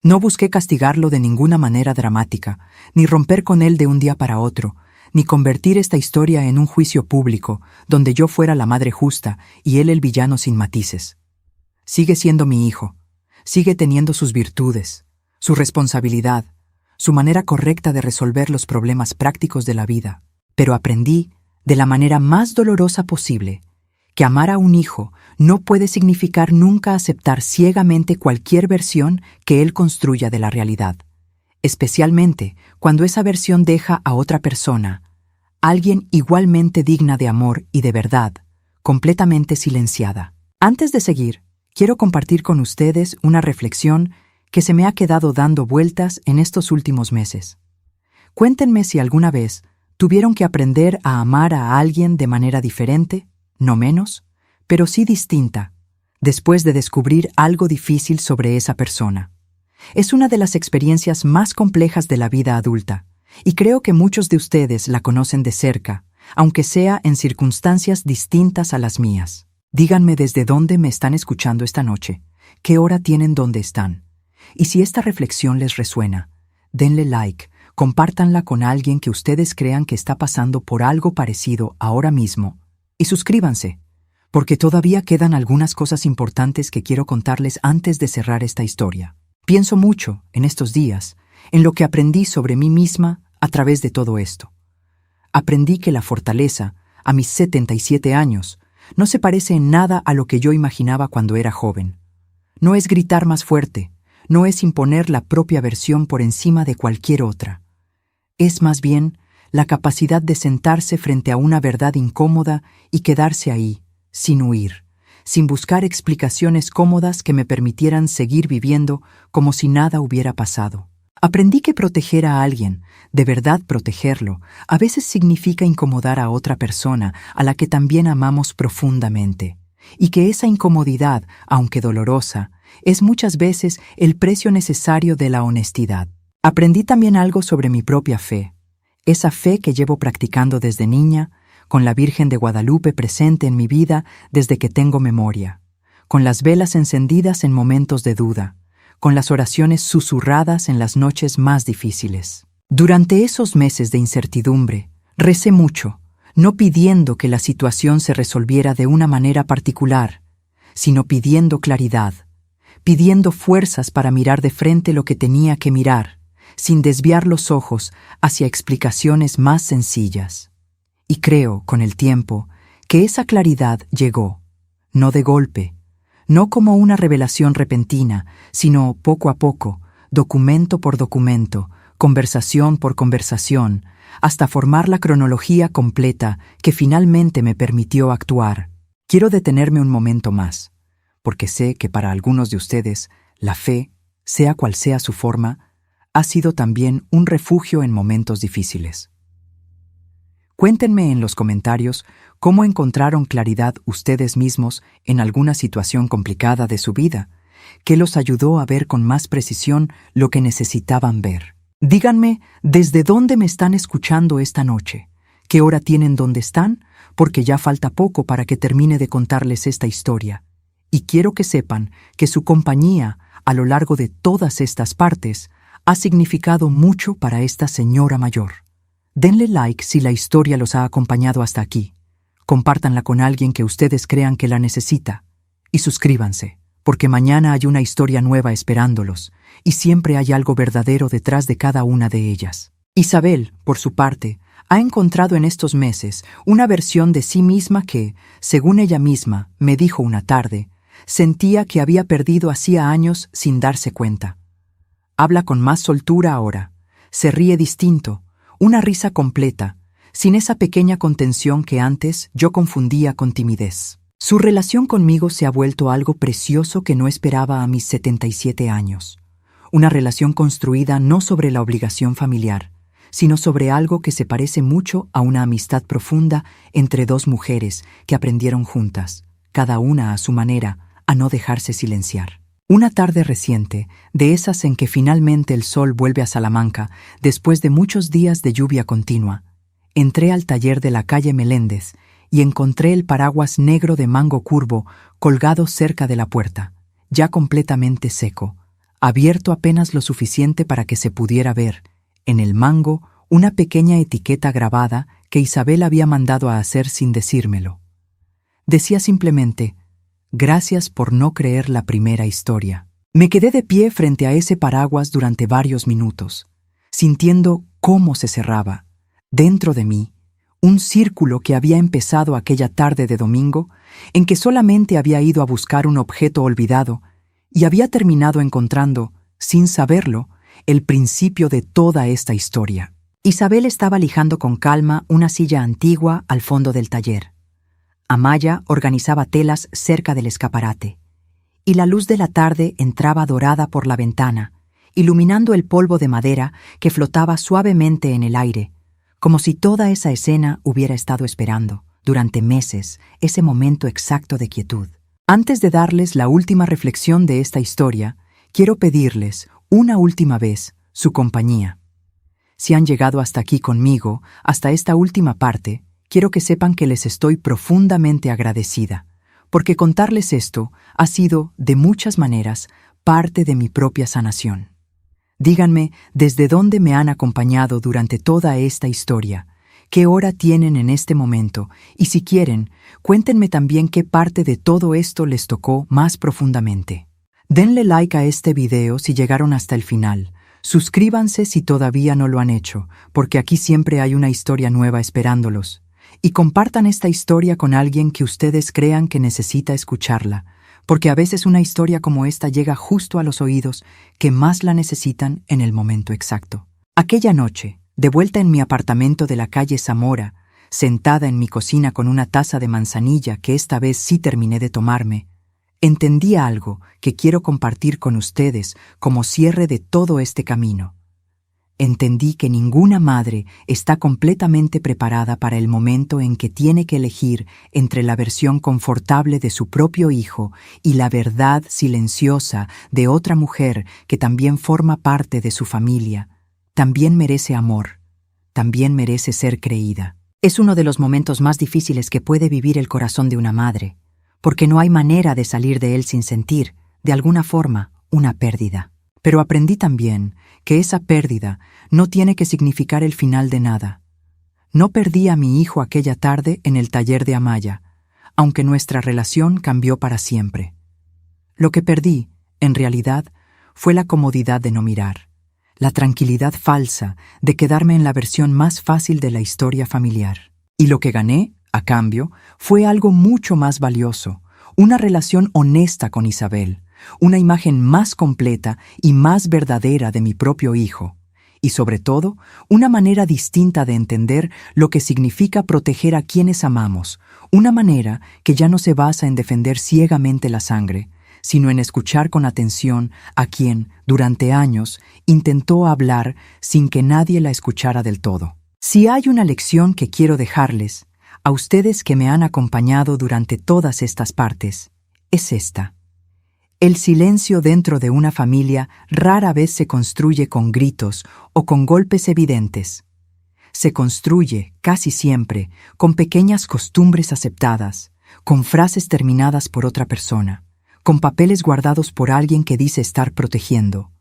No busqué castigarlo de ninguna manera dramática, ni romper con él de un día para otro, ni convertir esta historia en un juicio público donde yo fuera la madre justa y él el villano sin matices. Sigue siendo mi hijo, sigue teniendo sus virtudes, su responsabilidad, su manera correcta de resolver los problemas prácticos de la vida, pero aprendí, de la manera más dolorosa posible, que amar a un hijo no puede significar nunca aceptar ciegamente cualquier versión que él construya de la realidad, especialmente cuando esa versión deja a otra persona, alguien igualmente digna de amor y de verdad, completamente silenciada. Antes de seguir, quiero compartir con ustedes una reflexión que se me ha quedado dando vueltas en estos últimos meses. Cuéntenme si alguna vez tuvieron que aprender a amar a alguien de manera diferente, no menos, pero sí distinta, después de descubrir algo difícil sobre esa persona. Es una de las experiencias más complejas de la vida adulta, y creo que muchos de ustedes la conocen de cerca, aunque sea en circunstancias distintas a las mías. Díganme desde dónde me están escuchando esta noche, qué hora tienen donde están. Y si esta reflexión les resuena, denle like, compártanla con alguien que ustedes crean que está pasando por algo parecido ahora mismo, y suscríbanse, porque todavía quedan algunas cosas importantes que quiero contarles antes de cerrar esta historia. Pienso mucho, en estos días, en lo que aprendí sobre mí misma a través de todo esto. Aprendí que la fortaleza, a mis 77 años, no se parece en nada a lo que yo imaginaba cuando era joven. No es gritar más fuerte, no es imponer la propia versión por encima de cualquier otra. Es más bien la capacidad de sentarse frente a una verdad incómoda y quedarse ahí, sin huir, sin buscar explicaciones cómodas que me permitieran seguir viviendo como si nada hubiera pasado. Aprendí que proteger a alguien, de verdad protegerlo, a veces significa incomodar a otra persona a la que también amamos profundamente, y que esa incomodidad, aunque dolorosa, es muchas veces el precio necesario de la honestidad. Aprendí también algo sobre mi propia fe, esa fe que llevo practicando desde niña, con la Virgen de Guadalupe presente en mi vida desde que tengo memoria, con las velas encendidas en momentos de duda, con las oraciones susurradas en las noches más difíciles. Durante esos meses de incertidumbre, recé mucho, no pidiendo que la situación se resolviera de una manera particular, sino pidiendo claridad, pidiendo fuerzas para mirar de frente lo que tenía que mirar, sin desviar los ojos hacia explicaciones más sencillas. Y creo, con el tiempo, que esa claridad llegó, no de golpe, no como una revelación repentina, sino poco a poco, documento por documento, conversación por conversación, hasta formar la cronología completa que finalmente me permitió actuar. Quiero detenerme un momento más, porque sé que para algunos de ustedes, la fe, sea cual sea su forma, ha sido también un refugio en momentos difíciles. Cuéntenme en los comentarios cómo encontraron claridad ustedes mismos en alguna situación complicada de su vida, que los ayudó a ver con más precisión lo que necesitaban ver. Díganme desde dónde me están escuchando esta noche, qué hora tienen donde están, porque ya falta poco para que termine de contarles esta historia. Y quiero que sepan que su compañía, a lo largo de todas estas partes, ha significado mucho para esta señora mayor. Denle like si la historia los ha acompañado hasta aquí. Compártanla con alguien que ustedes crean que la necesita. Y suscríbanse, porque mañana hay una historia nueva esperándolos, y siempre hay algo verdadero detrás de cada una de ellas. Isabel, por su parte, ha encontrado en estos meses una versión de sí misma que, según ella misma me dijo una tarde, sentía que había perdido hacía años sin darse cuenta. Habla con más soltura ahora, se ríe distinto, una risa completa, sin esa pequeña contención que antes yo confundía con timidez. Su relación conmigo se ha vuelto algo precioso que no esperaba a mis 77 años. Una relación construida no sobre la obligación familiar, sino sobre algo que se parece mucho a una amistad profunda entre dos mujeres que aprendieron juntas, cada una a su manera, a no dejarse silenciar. Una tarde reciente, de esas en que finalmente el sol vuelve a Salamanca después de muchos días de lluvia continua, entré al taller de la calle Meléndez y encontré el paraguas negro de mango curvo colgado cerca de la puerta, ya completamente seco, abierto apenas lo suficiente para que se pudiera ver, en el mango, una pequeña etiqueta grabada que Isabel había mandado a hacer sin decírmelo. Decía simplemente: «Gracias por no creer la primera historia». Me quedé de pie frente a ese paraguas durante varios minutos, sintiendo cómo se cerraba, dentro de mí, un círculo que había empezado aquella tarde de domingo en que solamente había ido a buscar un objeto olvidado y había terminado encontrando, sin saberlo, el principio de toda esta historia. Isabel estaba lijando con calma una silla antigua al fondo del taller. Amaya organizaba telas cerca del escaparate, y la luz de la tarde entraba dorada por la ventana, iluminando el polvo de madera que flotaba suavemente en el aire, como si toda esa escena hubiera estado esperando, durante meses, ese momento exacto de quietud. Antes de darles la última reflexión de esta historia, quiero pedirles, una última vez, su compañía. Si han llegado hasta aquí conmigo, hasta esta última parte, quiero que sepan que les estoy profundamente agradecida, porque contarles esto ha sido, de muchas maneras, parte de mi propia sanación. Díganme desde dónde me han acompañado durante toda esta historia, qué hora tienen en este momento, y si quieren, cuéntenme también qué parte de todo esto les tocó más profundamente. Denle like a este video si llegaron hasta el final. Suscríbanse si todavía no lo han hecho, porque aquí siempre hay una historia nueva esperándolos. Y compartan esta historia con alguien que ustedes crean que necesita escucharla, porque a veces una historia como esta llega justo a los oídos que más la necesitan en el momento exacto. Aquella noche, de vuelta en mi apartamento de la calle Zamora, sentada en mi cocina con una taza de manzanilla que esta vez sí terminé de tomarme, entendí algo que quiero compartir con ustedes como cierre de todo este camino. Entendí que ninguna madre está completamente preparada para el momento en que tiene que elegir entre la versión confortable de su propio hijo y la verdad silenciosa de otra mujer que también forma parte de su familia. También merece amor, también merece ser creída. Es uno de los momentos más difíciles que puede vivir el corazón de una madre, porque no hay manera de salir de él sin sentir, de alguna forma, una pérdida. Pero aprendí también que esa pérdida no tiene que significar el final de nada. No perdí a mi hijo aquella tarde en el taller de Amaya, aunque nuestra relación cambió para siempre. Lo que perdí, en realidad, fue la comodidad de no mirar, la tranquilidad falsa de quedarme en la versión más fácil de la historia familiar. Y lo que gané, a cambio, fue algo mucho más valioso, una relación honesta con Isabel, una imagen más completa y más verdadera de mi propio hijo, y sobre todo, una manera distinta de entender lo que significa proteger a quienes amamos, una manera que ya no se basa en defender ciegamente la sangre, sino en escuchar con atención a quien, durante años, intentó hablar sin que nadie la escuchara del todo. Si hay una lección que quiero dejarles, a ustedes que me han acompañado durante todas estas partes, es esta. El silencio dentro de una familia rara vez se construye con gritos o con golpes evidentes. Se construye, casi siempre, con pequeñas costumbres aceptadas, con frases terminadas por otra persona, con papeles guardados por alguien que dice estar protegiendo,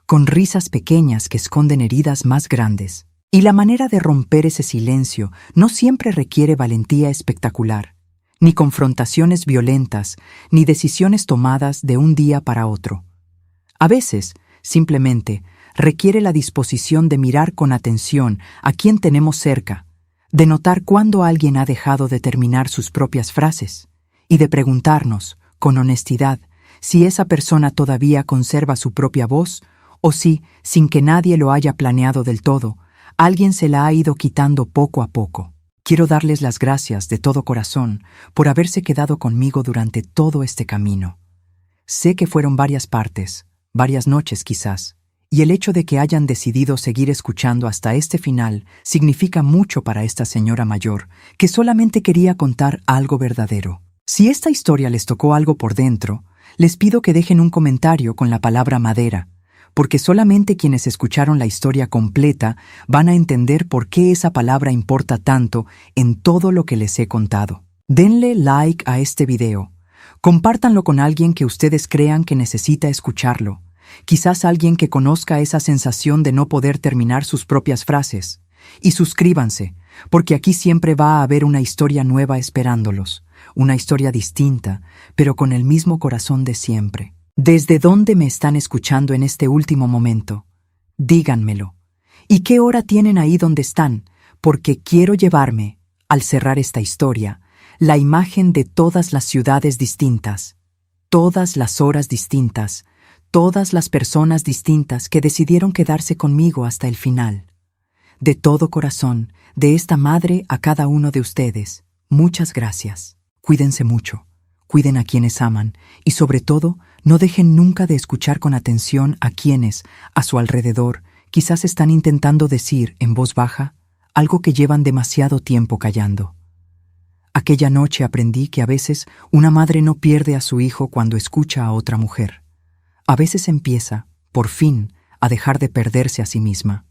con risas pequeñas que esconden heridas más grandes. Y la manera de romper ese silencio no siempre requiere valentía espectacular, ni confrontaciones violentas, ni decisiones tomadas de un día para otro. A veces, simplemente, requiere la disposición de mirar con atención a quien tenemos cerca, de notar cuándo alguien ha dejado de terminar sus propias frases, y de preguntarnos, con honestidad, si esa persona todavía conserva su propia voz, o si, sin que nadie lo haya planeado del todo, alguien se la ha ido quitando poco a poco. Quiero darles las gracias de todo corazón por haberse quedado conmigo durante todo este camino. Sé que fueron varias partes, varias noches quizás, y el hecho de que hayan decidido seguir escuchando hasta este final significa mucho para esta señora mayor, que solamente quería contar algo verdadero. Si esta historia les tocó algo por dentro, les pido que dejen un comentario con la palabra madera, porque solamente quienes escucharon la historia completa van a entender por qué esa palabra importa tanto en todo lo que les he contado. Denle like a este video. Compártanlo con alguien que ustedes crean que necesita escucharlo. Quizás alguien que conozca esa sensación de no poder terminar sus propias frases. y suscríbanse, porque aquí siempre va a haber una historia nueva esperándolos, una historia distinta, pero con el mismo corazón de siempre. ¿Desde dónde me están escuchando en este último momento? Díganmelo. ¿Y qué hora tienen ahí donde están? Porque quiero llevarme, al cerrar esta historia, la imagen de todas las ciudades distintas, todas las horas distintas, todas las personas distintas que decidieron quedarse conmigo hasta el final. De todo corazón, de esta madre a cada uno de ustedes, muchas gracias. Cuídense mucho, cuiden a quienes aman y sobre todo, no dejen nunca de escuchar con atención a quienes, a su alrededor, quizás están intentando decir en voz baja algo que llevan demasiado tiempo callando. Aquella noche aprendí que a veces una madre no pierde a su hijo cuando escucha a otra mujer. A veces empieza, por fin, a dejar de perderse a sí misma.